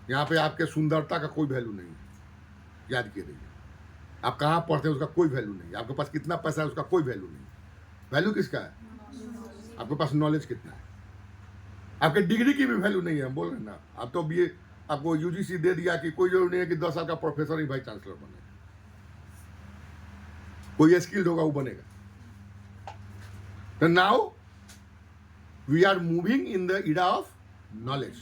यहाँ पे आपके सुंदरता का कोई वैल्यू नहीं है. याद किए रहिए, आप कहाँ पढ़ते हैं उसका कोई वैल्यू नहीं है, आपके पास कितना पैसा है उसका कोई वैल्यू नहीं. वैल्यू किसका है? आपके पास नॉलेज कितना है. आपके डिग्री की भी वैल्यू नहीं है. हम बोल रहे हैं ना, आप तो आपको यूजीसी दे दिया कि कोई जरूरी नहीं है कि 10 साल का प्रोफेसर ही वाइस चांसलर बने, कोई स्किल्ड होगा वो बनेगा। तो now we are moving in the era of knowledge.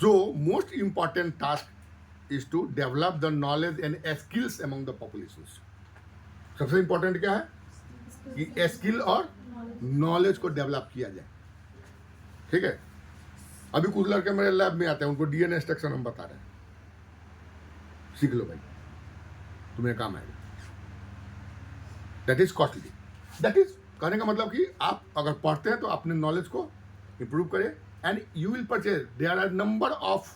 So most important task is to develop the knowledge and skills among the population. सबसे इंपॉर्टेंट क्या है कि स्किल और नॉलेज को डेवलप किया जाए। ठीक है, अभी कुछ लड़के मेरे लैब में आते हैं, उनको डीएनए स्ट्रक्चर हम बता रहे हैं, सीख लो भाई, तुम्हें काम आएगा। That is costly. That is कहने का मतलब कि आप अगर पढ़ते हैं तो अपने नॉलेज को इंप्रूव करें and you will purchase. There are number of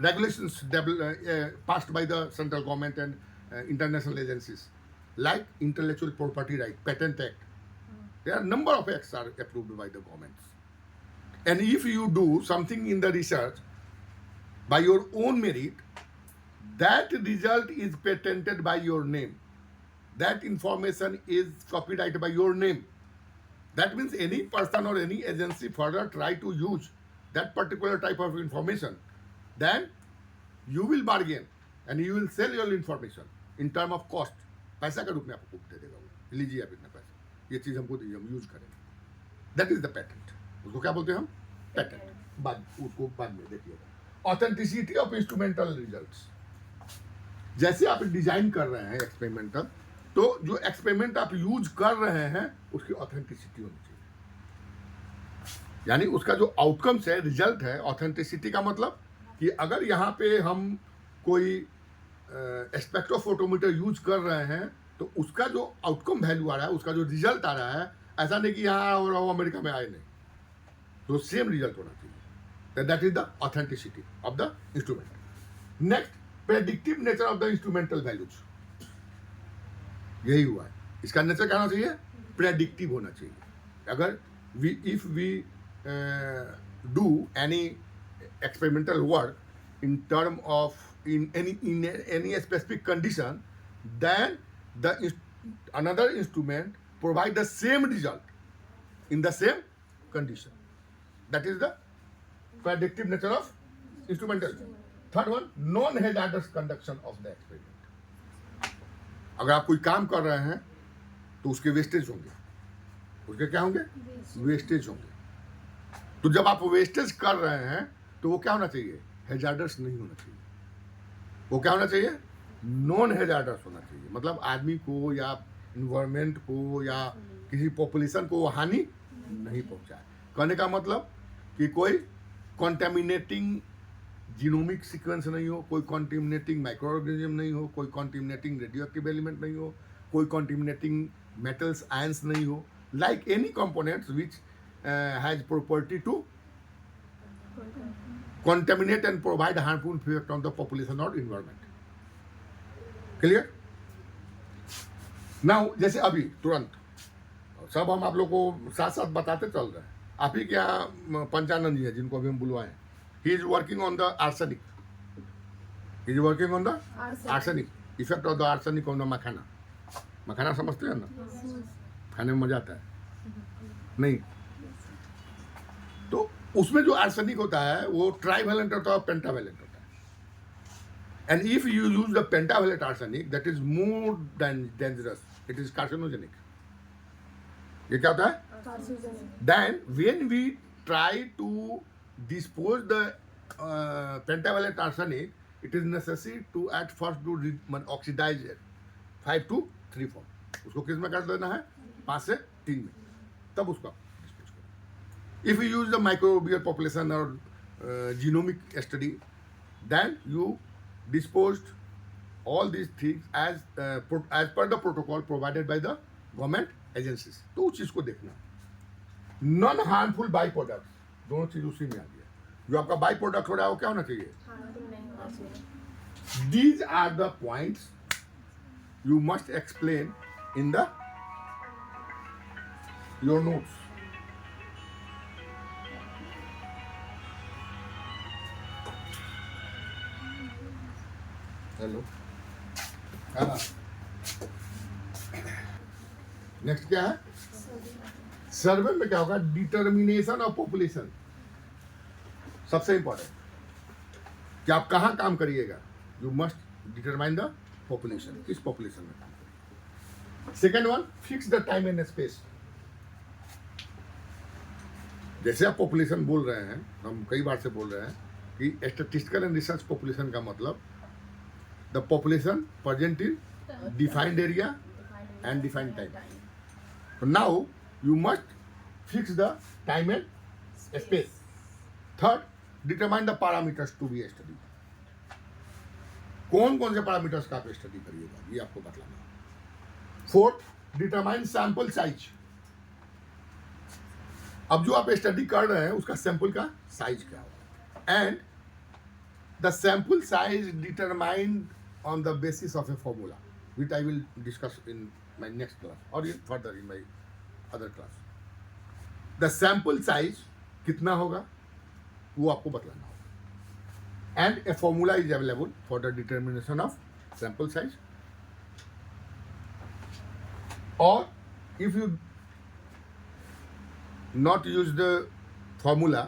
regulations passed by the central government and international agencies like intellectual property right, patent act. There are number of acts are approved by the governments, and if you do something in the research by your own merit, that result is patented by your name, that information is copyrighted by your name. That means any person or any agency further try to use that particular type of information, then you will bargain and you will sell your information in term of cost. पैसा के रूप में आपको दे देगा वो, लीजिए आप इतना पैसा, ये चीज़ हमको दीजिए, हम यूज करेंगे। That is the patent. उसको क्या बोलते हैं हम? पेटेंट। बाद उसको बाद में देखिएगा। Authenticity of instrumental results. जैसे आप डिजाइन कर रहे हैं एक्सपेरिमेंटल, तो जो एक्सपेरिमेंट आप यूज कर रहे हैं उसकी ऑथेंटिसिटी होनी चाहिए, यानी उसका जो आउटकम्स है, रिजल्ट है। ऑथेंटिसिटी का मतलब कि अगर यहाँ पे हम कोई स्पेक्ट्रोफोटोमीटर यूज कर रहे हैं तो उसका जो आउटकम वैल्यू आ रहा है, उसका जो रिजल्ट आ रहा है, ऐसा नहीं कि यहाँ और अमेरिका में आए नहीं, तो सेम रिजल्ट होना चाहिए। That is the authenticity of the instrument. Next, predictive nature of the instrumental values. यही हुआ है, इसका नेचर क्या होना चाहिए? प्रेडिक्टिव होना चाहिए। अगर if we do any experimental work in term of in any specific condition, then another instrument provide the same result in the same condition. That is the predictive nature of instrumental. Third one, non-hazardous conduction of the experiment. अगर आप कोई काम कर रहे हैं तो उसके wastage होंगे, उसके क्या होंगे? वेस्टेज होंगे। तो जब आप वेस्टेज कर रहे हैं तो वो क्या होना चाहिए? हैजार्डस नहीं होना चाहिए। वो क्या होना चाहिए? नॉन हैजार्डस होना चाहिए। मतलब आदमी को या इन्वायरमेंट को या किसी पॉपुलेशन को हानि नहीं पहुंचाए। कहने का मतलब कि कोई कॉन्टेमिनेटिंग जीनोमिक सीक्वेंस नहीं हो, कोई कॉन्टेमिनेटिंग माइक्रो ऑर्गेनिज्म नहीं हो, कोई कॉन्टेमिनेटिंग रेडियो एक्टिव एलिमेंट नहीं हो, कोई कॉन्टेमिनेटिंग मेटल्स आयंस नहीं हो, like any components which has property to contaminate and provide harmful effect on the population or environment. Clear? Now, जैसे अभी तुरंत सब हम आप लोग को साथ साथ बताते चल रहे हैं। आप ही क्या पंचानंद जी है जिनको अभी हम बुलवाए, he is working on the arsenic, he is working on the arsenic, effect of the arsenic on the makhana. मखाना समझते हैं ना, खाने में मजा आता है नहीं? तो उसमें जो आर्सेनिक होता है वो ट्राइवेलेंट होता है, पेंटावेलेंट होता है। And if you use the pentavalent arsenic, that is more dangerous, it is carcinogenic. ये क्या होता है? Then when we try to dispose the pentavalent arsenic, it is necessary to at first to oxidise 5 to 3 form. उसको किस में कर देना है? 5 से 3 में, तब उसका if you use the microbial population or genomic study, then you disposed all these things as per the protocol provided by the government agencies. तो उस चीज को देखना। नॉन हार्मफुल बाई प्रोडक्ट्स, दोनों चीज उसी में आ गया। जो आपका बाई प्रोडक्ट हो रहा है वो क्या होना चाहिए? These are the points you must explain in the your notes. Hello, हाँ। नेक्स्ट क्या है? सर्वे में क्या होगा? Determination of population. सबसे इंपॉर्टेंट कि आप कहाँ काम करिएगा, you must determine the population, किस पॉपुलेशन में काम करिए। Second one, fix the time and space. जैसे आप पॉपुलेशन बोल रहे हैं, हम कई बार से बोल रहे हैं कि स्टैटिस्टिकल एंड रिसर्च पॉपुलेशन का मतलब the population present in defined area and defined time. So now you must fix the time and space. Third, determine the parameters to be studied. कौन कौन से पैरामीटर्स का आप स्टडी करिएगा, ये आपको बतलाना। Fourth, determine sample size. अब जो आप स्टडी कर रहे हैं उसका सैंपल का साइज क्या होगा, and the sample size determined on the basis of a formula which I will discuss in my next class or further in my other class. The sample size कितना होगा वो आपको बतलाना होगा, and a formula is available for the determination of sample size. Or if you not use the formula,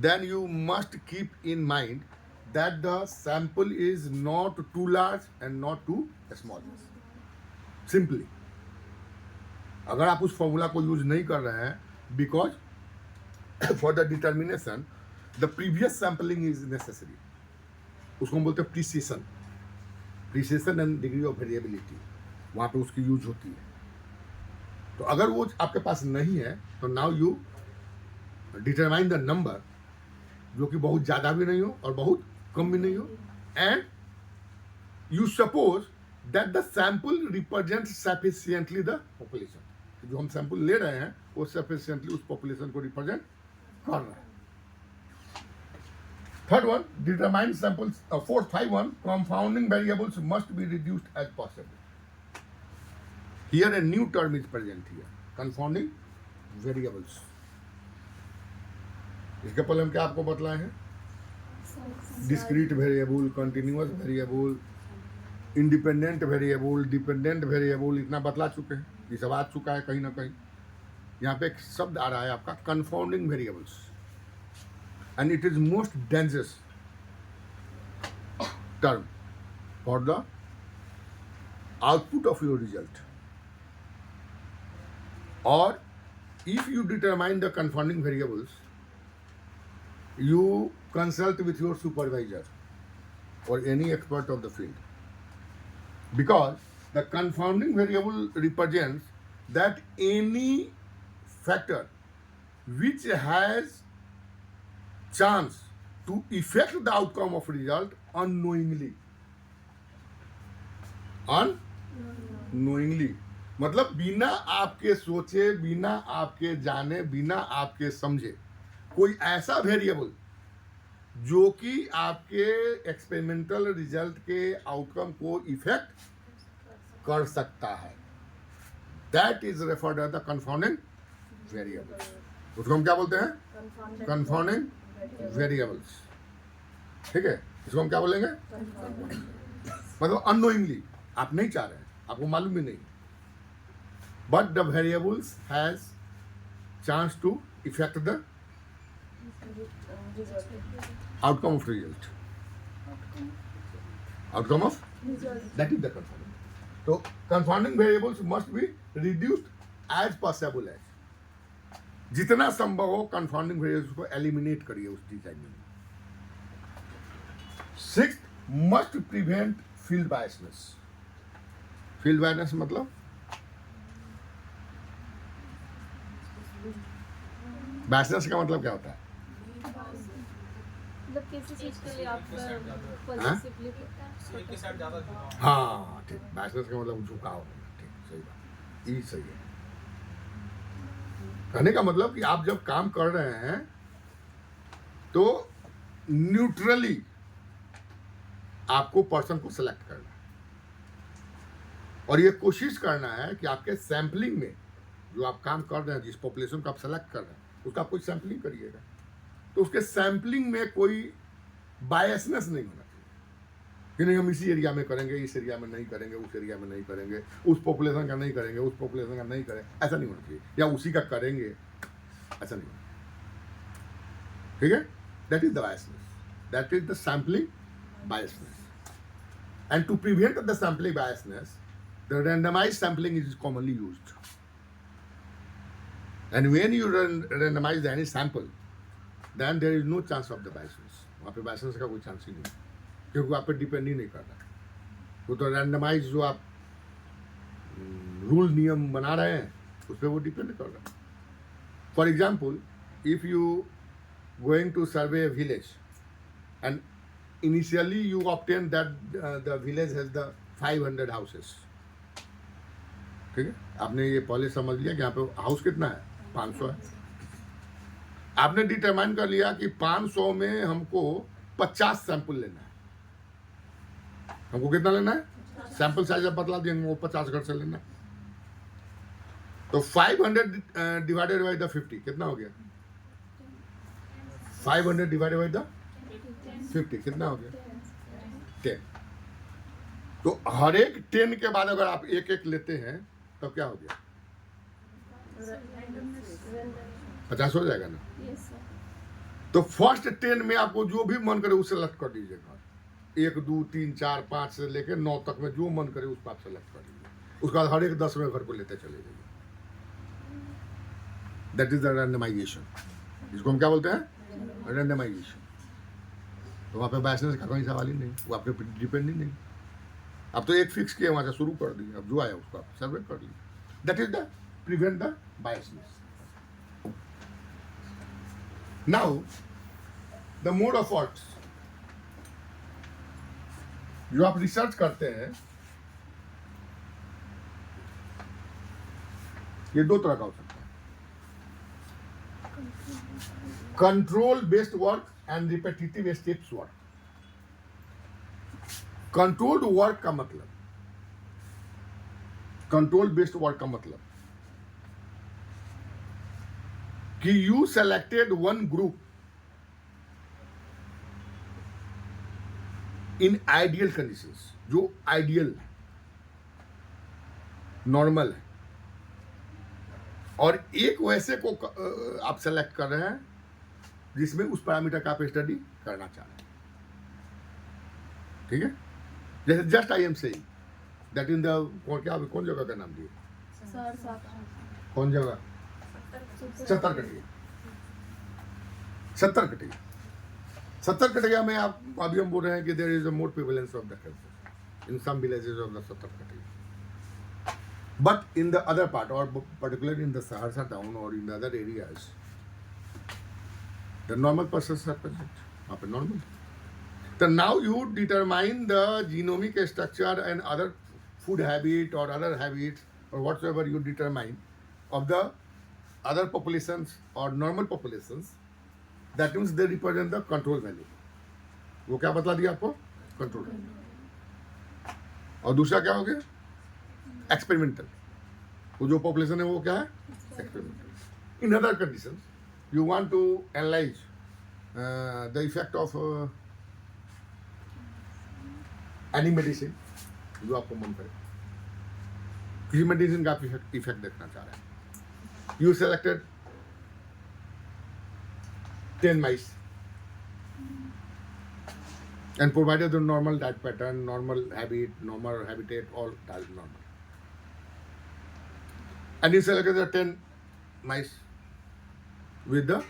then you must keep in mind that the sample is not too large and not too small. Simply, अगर आप उस formula को use नहीं कर रहे हैं, because for the determination the previous sampling is necessary, उसको हम बोलते हैं precision, precision and degree of variability, वहाँ पे उसकी यूज होती है। तो अगर वो आपके पास नहीं है तो now you determine the number, जो कि बहुत ज़्यादा भी नहीं हो और बहुत कम भी नहीं हो, and you suppose that the sample represent sufficiently the population. जो हम सैंपल ले रहे हैं वो सफिशिएंटली उस पॉपुलेशन को रिप्रेजेंट कर रहा है। Third one, determine samples. Fourth, 5.1, confounding variables must be reduced as possible. Here a new term is present here, confounding variables. इसके पहले हम क्या आपको बतलाए हैं, discrete variable, continuous variable, independent variable, dependent variable, इतना बतला चुके हैं, ये सब आ चुका है कहीं ना कहीं। यहाँ पे एक शब्द आ रहा है आपका confounding variables, and it is most dangerous term for the output of your result. और if you determine the confounding variables, you consult with your supervisor or any expert of the field, because the confounding variable represents that any factor which has chance to affect the outcome of result unknowingly. Unknowingly मतलब बिना आपके सोचे, बिना आपके जाने, बिना आपके समझे कोई ऐसा वेरिएबल जो कि आपके एक्सपेरिमेंटल रिजल्ट के आउटकम को इफेक्ट कर सकता है, that is referred as the confounding variables. उसको हम क्या बोलते हैं, कंफाउंडिंग वेरिएबल्स। ठीक है, इसको हम क्या बोलेंगे, मतलब अननोइंगली, आप नहीं चाह रहे हैं, आपको मालूम भी नहीं, but the variables has chance to effect the outcome of result. Outcome of that is the confounding. So confounding variables must be reduced as possible as, जितना संभव हो confounding variables को eliminate करिए उस डिजाइन में। Sixth, must prevent field biasness. Field biasness मतलब biasness का मतलब क्या होता है, मतलब किसी चीज के लिए आप पॉजिटिवली हाँ ठीक, बैचलर्स का मतलब झुकाव होना, ठीक, सही बात, ये सही है। कहने का मतलब कि आप जब काम कर रहे हैं तो न्यूट्रली आपको पर्सन को सेलेक्ट करना है, और ये कोशिश करना है कि आपके सैम्पलिंग में जो आप काम कर रहे हैं, जिस पॉपुलेशन को आप सेलेक्ट कर रहे हैं, उसका कोई सैम्पलिंग करिएगा तो उसके सैम्पलिंग में कोई बायसनेस नहीं होना चाहिए कि नहीं हम इसी एरिया में करेंगे, इस एरिया में नहीं करेंगे, उस एरिया में नहीं करेंगे, उस पॉपुलेशन का नहीं करेंगे, उस पॉपुलेशन का नहीं करेंगे, ऐसा नहीं होना चाहिए, या उसी का करेंगे, ऐसा नहीं होना। ठीक है, That is the biasness. That is the sampling biasness. And to prevent the sampling biasness, the randomized sampling is commonly used. And when you randomize any sample, then there is no chance of the biasness. वहाँ पे biasness का कोई chance ही नहीं, क्योंकि वहाँ पे depend ही नहीं करना. वो तो randomize जो आप रूल नियम बना रहे हैं उस पर वो डिपेंड कर रहा है. For example, if you going to survey a village and initially you obtain that the village has the 500 houses. ठीक है, आपने ये पहले समझ लिया कि यहाँ पे हाउस कितना है, 500 है. आपने डिटरमाइन कर लिया कि 500 में हमको 50 सैंपल लेना है. हमको कितना लेना है, सैंपल साइज आप बतला देंगे, वो 50 घर से लेना. तो 500 डिवाइडेड बाई द 50 कितना हो गया, 500 डिवाइडेड बाई द 50 कितना हो गया, 10. तो हर एक 10 के बाद अगर आप एक एक लेते हैं तो क्या हो गया, 50 हो जाएगा ना. तो फर्स्ट 10 में आपको जो भी मन करे उसे सेलेक्ट कर दीजिएगा. 1 2 3 4 5 से लेकर 9 तक में जो मन करे उसको आप सेलेक्ट कर लीजिए. उसके बाद हर एक 10वें घर को लेते चले जाइए. That is the randomisation. इसको हम क्या बोलते हैं, रैंडमाइजेशन. तो वहाँ पे बायसनेस का कोई सवाल ही नहीं, वो आप पे डिपेंड ही नहीं. अब तो एक फिक्स किया, वहाँ से शुरू कर दिए, अब जो आया उसको आप सर्वे कर लीजिए. That is the prevent the biasness. Now the mode of works, जो आप रिसर्च करते हैं, ये 2 तरह का हो सकता है. Control based work and repetitive steps work. Controlled work का मतलब, कंट्रोल बेस्ड वर्क का मतलब कि you selected one group in ideal conditions, जो आइडियल है, नॉर्मल है, और एक वैसे को आप सेलेक्ट कर रहे हैं जिसमें उस पैरामीटर का आप स्टडी करना चाह रहे हैं. ठीक है, जैसे just I am saying that in the कौन जगह का नाम दिए, कौन जगह, 70 कटिया. 70 कटिया में आप अभी हम बोल रहे हैं कि there is a more prevalence of the cancer in some villages of the 70 कटिया. But in the other part, or particularly in the Saharsa town or in the other areas, the normal persons are present. Up and normal. So now you determine the genomic structure and other food habit or other habits or whatsoever you determine of the other populations or normal populations. That means they represent the control value. वो क्या बतला दिया आपको, control value. और दूसरा क्या हो गया, एक्सपेरिमेंटल. वो जो पॉपुलेशन है वो क्या है, experimental. In other conditions you want to analyse the effect of any medicine, जो आपको मन करे, किसी मेडिसिन का आप इफेक्ट देखना चाह रहे हैं. You selected 10 mice and provided the normal diet pattern, normal habit, normal habitat, all that normal. And you selected the 10 mice with the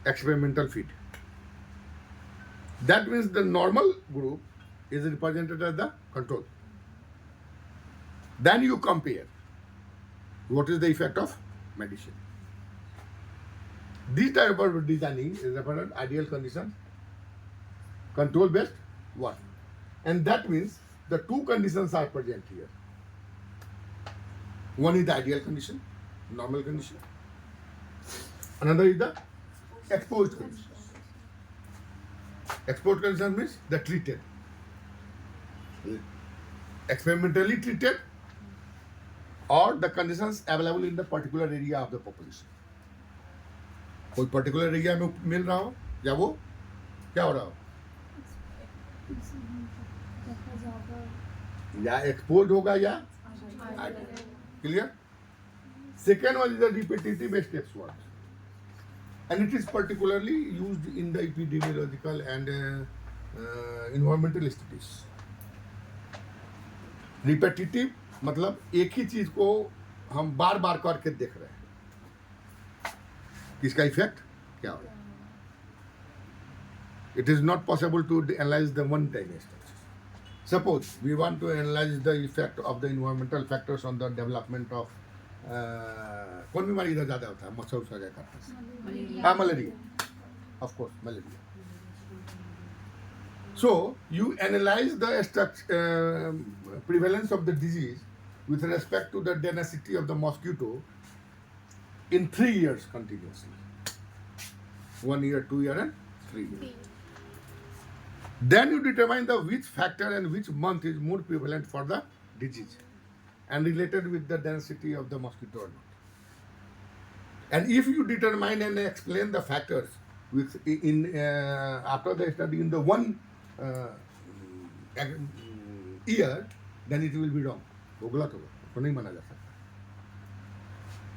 experimental feed. That means the normal group is represented as the control. Then you compare what is the effect of medicine. This type of designing is referred to ideal condition, control based work. And that means the two conditions are present here. One is the ideal condition, normal condition. Another is the exposed condition. Exposed condition means the treated, experimentally treated, or the conditions available in the particular area of the population. कोई particular area में मिल रहा हो या वो क्या हो रहा हो, या एक्सपोज होगा या clear. Second one is the repetitive steps work. and it is particularly used in the epidemiological and environmental studies. Repetitive मतलब एक ही चीज को हम बार बार करके देख रहे हैं, इसका इफेक्ट क्या हो रहा है. It is not possible to analyze the one time instance. Suppose we want to analyze the effect of the environmental factors on the development of कौन बीमारी इधर ज्यादा होता है, मच्छर उसका क्या करता है, हाँ malaria, of course malaria. So you analyze the prevalence of the disease with respect to the density of the mosquito in 3 years continuously. 1 year, 2 year, and 3 years. Then you determine the which factor and which month is more prevalent for the disease and related with the density of the mosquito or not. And if you determine and explain the factors with after the study in the one year, then it will be wrong. वो गलत होगा, उसको नहीं माना जा सकता.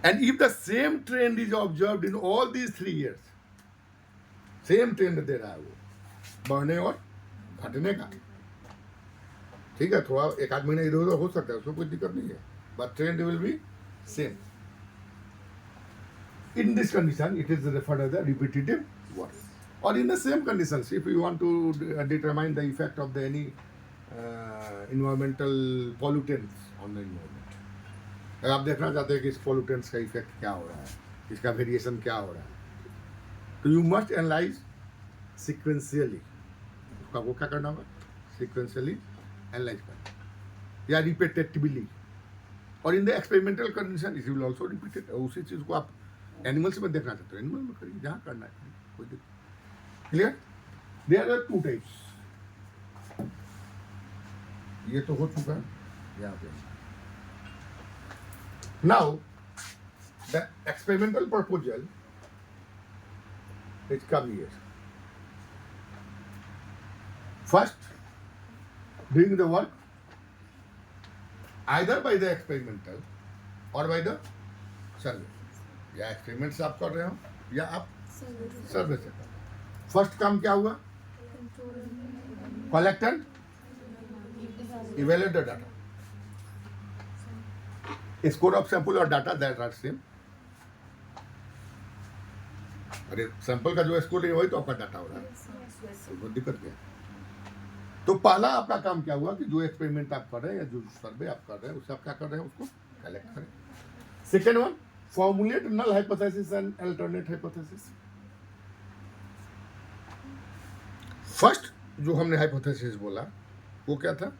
And if the same trend is observed in all these 3 years, same trend दे रहा है वो, बढ़ने और घटने का, ठीक है, थोड़ा एक आध महीना इधर उधर हो सकता है, उसमें कोई दिक्कत नहीं है, but trend will be same. In this condition, it is referred as a repetitive work. Or in the same conditions, if you want to determine the effect of the any environmental pollutants on the environment, अगर आप देखना चाहते हैं कि इस pollutants का effect क्या हो रहा है, इसका वेरिएशन क्या हो रहा है, तो यू मस्ट एनालाइज सिक्वेंशियली. उसका वो क्या करना होगा, सिक्वेंशियली एनालाइज करना या रिपीटेटिवली. और in the experimental condition it will also repeated. उसी चीज़ को आप एनिमल्स में देखना चाहते हो, एनिमल में करिए, जहाँ करना है कोई दिक्कत. क्लियर. There are 2 types. ये तो हो चुका है यहाँ पे. Now the experimental proposal is come here. First, doing the work either by the experimental or by the survey. या एक्सपेरिमेंट से आप कर रहे हो या आप सर्वे से कर रहे हो. फर्स्ट काम क्या हुआ, collect and evaluate the data. Score of sample और डाटा दैट आर सेम. अरे सैंपल का जो स्कोर है वही तो आपका डाटा हो रहा है, तो दिक्कत क्या है. तो पहला आपका काम क्या हुआ कि जो एक्सपेरिमेंट आप कर रहे हैं या जो सर्वे आप कर रहे हैं उससे आप क्या कर रहे हैं, उसको कलेक्ट करें. Second one, formulate null hypothesis and alternate hypothesis. First जो हमने हाइपोथेसिस बोला वो क्या था,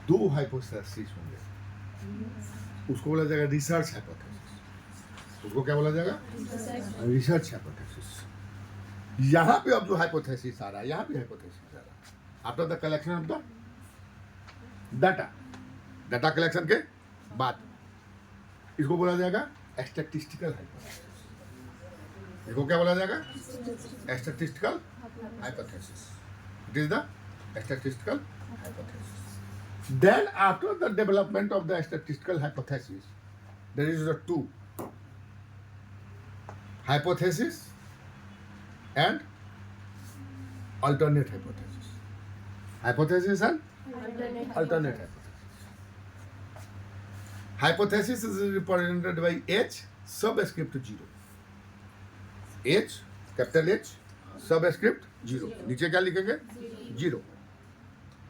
दो हाइपोथेसिस होंगे, उसको बोला जाएगा रिसर्च हाइपोथेसिस. उसको क्या बोला जाएगा, रिसर्च हाइपोथेसिस. यहाँ पे अब जो हाइपोथेसिस आ रहा है, यहाँ पे हाइपोथेसिस आ रहा है after the collection of the data. Data collection के बाद इसको बोला जाएगा स्टैटिस्टिकल हाइपोथेसिस. इसको क्या बोला जाएगा, statistical hypothesis. It is the statistical hypothesis. Then after the development of the statistical hypothesis, there is the two, hypothesis and alternate hypothesis. Hypothesis and alternate hypothesis. Hypothesis is represented by H subscript 0. H, capital H, subscript 0. नीचे क्या लिखेंगे, 0.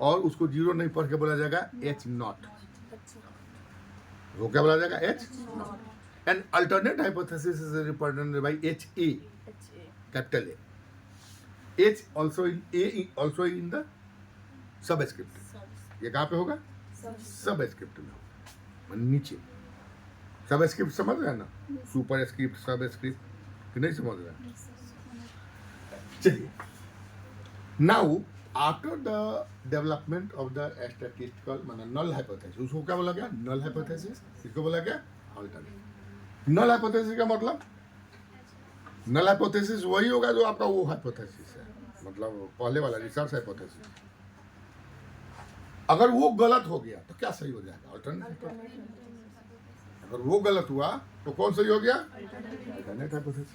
और उसको 0 नहीं पढ़ के बोला जाएगा H नॉट. वो क्या बोला जाएगा, H not. And alternate hypothesis is represented by HA, capital A. H also in the subscript. ये कहाँ पे होगा, सबस्क्रिप्ट में होगा, नीचे. सबस्क्रिप्ट समझ रहे हैं ना, सुपर स्क्रिप्ट, सबस्क्रिप्ट, कि नहीं समझ रहे हैं. चलिए, now after the development of the statistical माना नल हाइपोथेसिस, उसको क्या बोला गया, नल हाइपोथेसिस. इसको बोला गया अल्टरनेट. नल हाइपोथेसिस का मतलब, नल हाइपोथेसिस वही होगा जो आपका वो हाइपोथेसिस है, मतलब पहले वाला रिसर्च हाइपोथेसिस. अगर वो गलत हो गया तो क्या सही हो जाएगा? अल्टरनेट। अगर वो गलत हुआ तो कौन सही हो गया? Alternate hypothesis.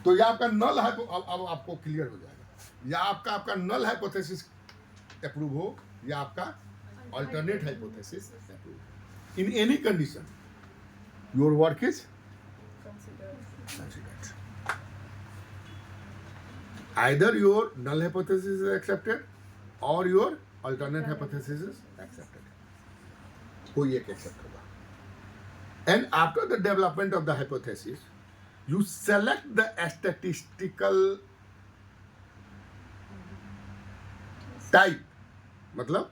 तो यह आपका नल है, अब आपको क्लियर हो जाएगा। या आपका नल हाइपोथेसिस अप्रूव हो या आपका alternate hypothesis approve. In any condition your work is considered. Either your null hypothesis is accepted or your alternate hypothesis is accepted. कोई एक accept होगा. And after the development of the hypothesis, you select the statistical type. मतलब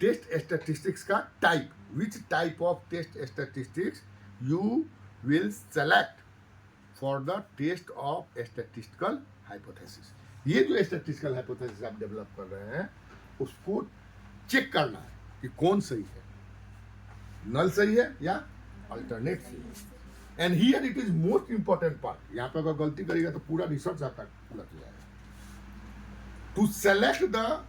test statistics का type. Which type of test statistics you will select for the test of statistical hypothesis. ये जो statistical hypothesis आप develop कर रहे हैं उसको check करना है कि कौन सही है, नल सही है या अल्टरनेट सही है. And here it is most important part. यहाँ पे अगर गलती करेगा तो पूरा रिसर्च आपका उलट जाएगा. To select the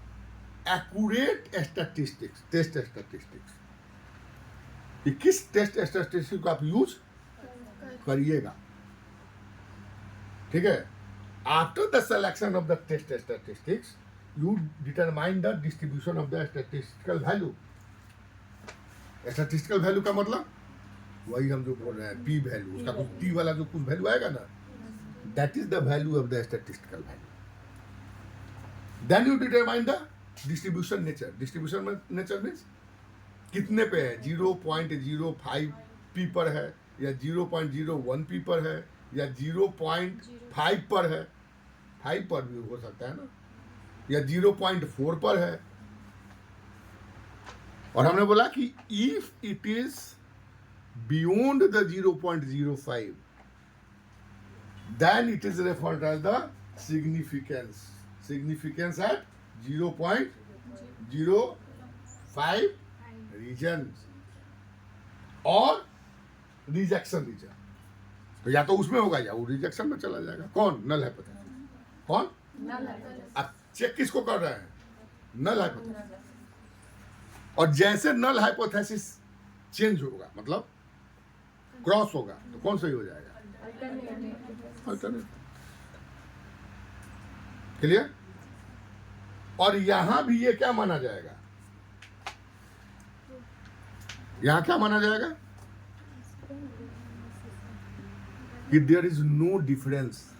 accurate statistics, test statistics. किस टेस्ट स्टैटिस्टिक्स को आप यूज करिएगा, ठीक है. After the selection of the test statistics you determine the distribution of the statistical value. Statistical value का मतलब वही हम जो बोल रहे हैं पी वैल्यू, उसका कुछ टी वाला जो कुछ वैल्यू आएगा ना, that is the value of the statistical value. Then you determine the distribution nature. Distribution nature means कितने पे है, 0.05 पी पर है या 0.01 पी पर है या 0.5 पर है, 5 पर भी हो सकता है ना, या 0.4 पर है. और हमने बोला कि if it is beyond the 0.05 then it is referred as the significance. Significance at 0.05 region और रिजेक्शन रीजन. तो या तो उसमें होगा या वो रिजेक्शन में चला जाएगा. कौन? Null hypothesis. कौन? अब चेक किसको कर रहे हैं? Null hypothesis. और जैसे नल हाइपोथेसिस चेंज होगा, मतलब क्रॉस होगा, तो कौन सही हो जाएगा? अल्टरनेट. क्लियर? और यहां भी ये क्या माना जाएगा? यहां क्या माना जाएगा? कि there is no difference.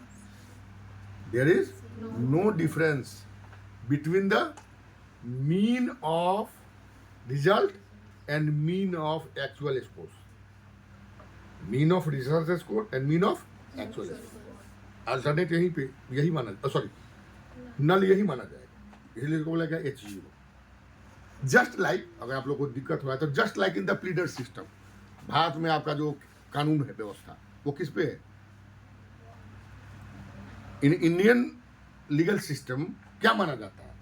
There is no difference between the mean of result and mean of actual score. Mean of research score and mean of actual score. Alternate यहीं पे यही माना, सॉरी नल यही माना जाएगा. इसलिए बोला गया H0. जस्ट लाइक अगर आप लोग को दिक्कत हुआ है तो just like in the pleader system. Bharat में आपका जो कानून है, व्यवस्था, वो किस पे है? इन इंडियन लीगल सिस्टम क्या माना जाता है?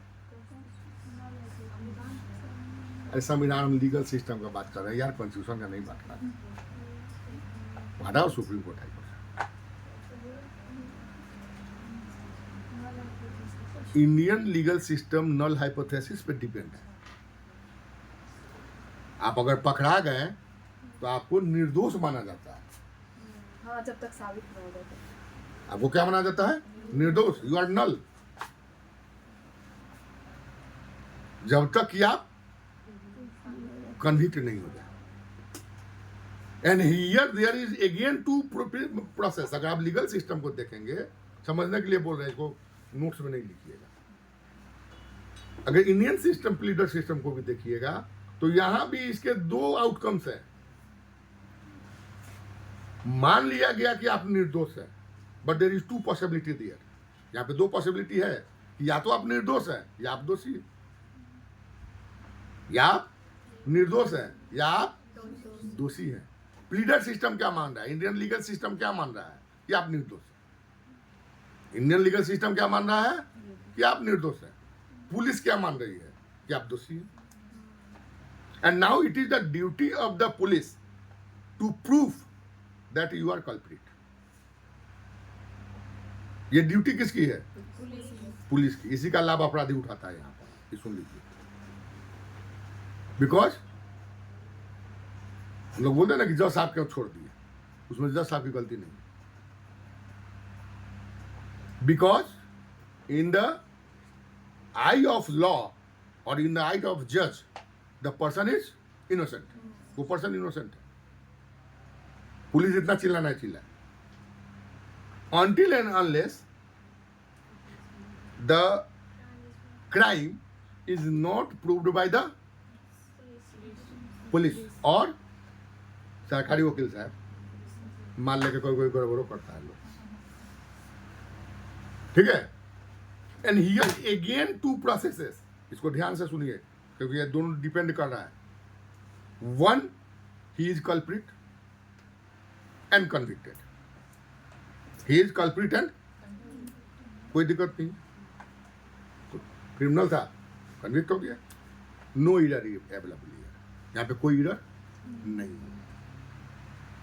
अरे संविधान, हम लीगल सिस्टम का बात कर रहे हैं यार, कॉन्स्टिट्यूशन का नहीं बात कर रहे. हटाओ supreme court high court. Indian legal system null hypothesis पे डिपेंड है. आप अगर पकड़ा गए तो आपको निर्दोष माना जाता है. हाँ, जब तक साबित न हो जाए. आपको क्या माना जाता है? निर्दोष. You are null. जब तक कि आप कन्विक्ट नहीं हो जाए. And here there is again two process. अगर आप लीगल सिस्टम को देखेंगे, समझने के लिए बोल रहे हैं, इसको नोट्स में नहीं लिखिएगा. अगर इंडियन सिस्टम, प्लीडर सिस्टम को भी देखिएगा तो यहां भी इसके दो आउटकम्स हैं. मान लिया गया कि आप निर्दोष है, but there is 2 possibility there. यहाँ पे 2 पॉसिबिलिटी है कि या तो आप निर्दोष है या आप दोषी है. या आप निर्दोष है या आप दोषी है. प्लीडर सिस्टम क्या मान रहा है? इंडियन लीगल सिस्टम क्या मान रहा है? कि आप निर्दोष है. इंडियन लीगल सिस्टम क्या मान रहा है? कि आप निर्दोष है. पुलिस क्या मान रही है? कि आप दोषी हैं. And now it is the duty of the police to prove that you are culprit. ये ड्यूटी किसकी है? पुलिस की. इसी का लाभ अपराधी उठाता है. यहाँ पर सुन लीजिए, बिकॉज लोग बोलते हैं ना कि जज साहब क्यों छोड़ दिए, उसमें जज साहब की गलती नहीं, because in the I of law और इन द आई ऑफ जज द पर्सन इज इनोसेंट, वो पर्सन इनोसेंट है। पुलिस इतना चिल्लाना चिल्लाए, until and unless the crime is not proved by the police और सरकारी वकील साहब मान लेके कोई कोई गड़बड़ो करता है लोग, ठीक है। And here again two processes, इसको ध्यान से सुनिए क्योंकि ये दोनों डिपेंड कर रहा है। One, he is culprit and convicted, he is culprit and, कोई दिक्कत नहीं, क्रिमिनल था, कन्विक्ट हो गया, नो इरर अवेलेबल, यहाँ पे कोई इरर नहीं हुआ,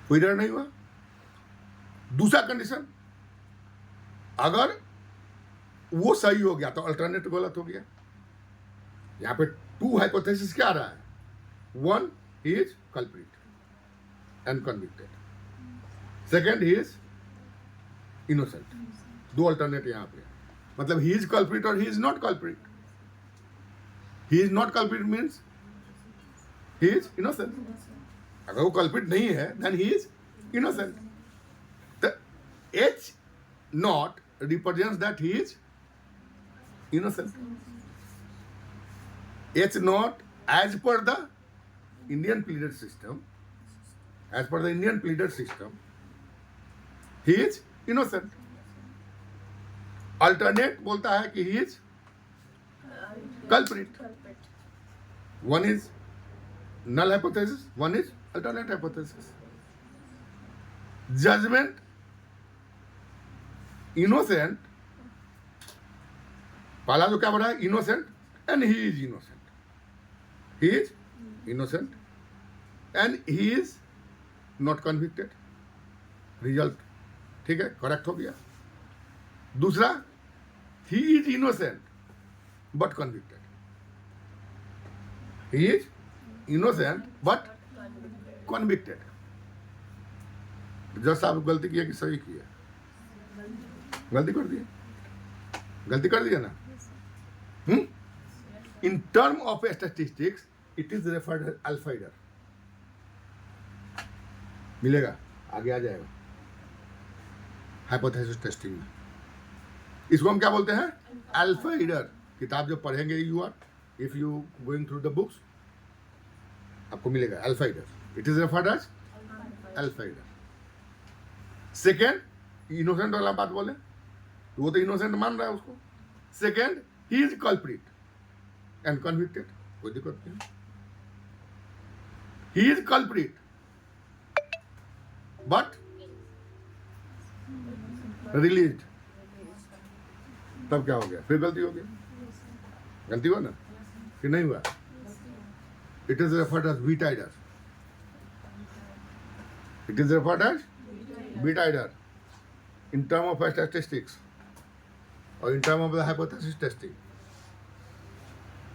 कोई इरर नहीं हुआ। दूसरा कंडीशन, अगर वो सही हो गया तो अल्टरनेट गलत हो गया। यहाँ पे टू हाइपोथेसिस क्या आ रहा है, one he is culprit and convicted, second he is innocent, दो अल्टरनेट यहाँ पे, मतलब ही इज कल्प्रिट और he is not culprit. He is not culprit means he is innocent, अगर वो कल्प्रिट नहीं है then he is innocent. The H not represents that he is innocent. H not, as per the Indian pleader system, as per the Indian pleader system, he is innocent. Alternate बोलता है कि he is culprit. One is null hypothesis, one is alternate hypothesis. Judgment, innocent, पहला तो क्या बना है, innocent, and he is innocent, he is innocent and he is not convicted, result ठीक है, करेक्ट हो गया। दूसरा, ही is innocent but convicted, he is innocent but convicted. जज साहब गलती किया कि सही किया, गलती कर दिया, गलती कर दिया ना। In term of statistics, it is referred as alpha error. मिलेगा, आगे आ जाएगा हाइपोथेसिस टेस्टिंग में। इसको हम क्या बोलते हैं, अल्फा एरर। किताब जब पढ़ेंगे you are, if you going through the books, आपको मिलेगा alpha error, it is referred as alpha error. Second, innocent वाला बात बोले तो वो तो इनोसेंट मान रहा है उसको। Second, he is culprit and convicted, कोई दिक्कत नहीं, ही इज कल्प्रिट बट रिलीज, तब क्या हो गया, फिर गलती हो गई, गलती हुआ ना, फिर नहीं हुआ, it is referred as beta error, it is referred as beta error in term of statistics or in term of the hypothesis testing.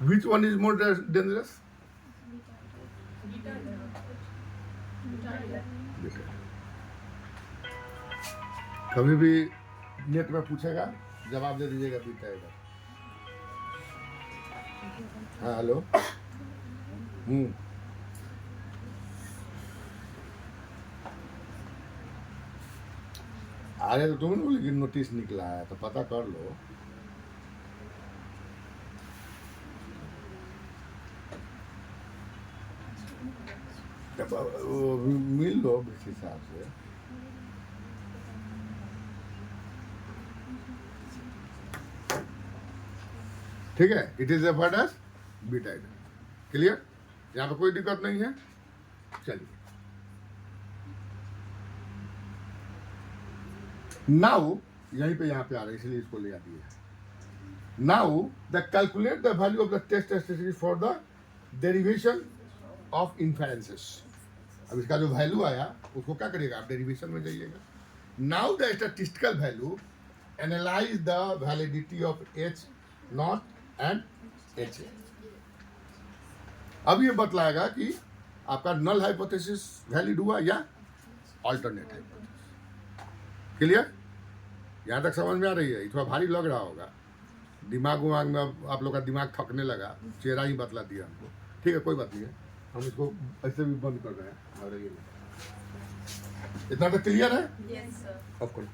Which one is more dangerous? Beta. कभी भी नेट में पूछेगा, जवाब दे दीजिएगा बीटा एरर। हाँ hello, अरे तो तुमने बोले कि नोटिस निकला है तो पता कर लो। मिल लो इस हिसाब से। ठीक है, it is referred as beta error. Clear, यहाँ पे कोई दिक्कत नहीं है। चलिए, नाउ यहीं पे यहाँ पे आ रहा है, इसलिए इसको ले आती है। Now the calculate the value of the test statistics for the derivation of inferences. अब इसका जो वैल्यू आया उसको क्या करिएगा, आप डेरिवेशन में जाइएगा। Now the statistical value analyse the validity of H not and H A. अब ये बतलाएगा कि आपका नल हाइपोथेसिस वैलिड हुआ या ऑल्टरनेट हाइपोथेसिस। क्लियर? यहाँ तक समझ में आ रही है? ये थोड़ा भारी लग रहा होगा, दिमाग उमाग में अब आप लोग का दिमाग थकने लगा, चेहरा ही बतला दिया हमको। ठीक है, कोई बात नहीं है, हम इसको ऐसे भी बंद कर रहे हैं। और ये इतना तक क्लियर है? Yes, sir. ऑफ करो।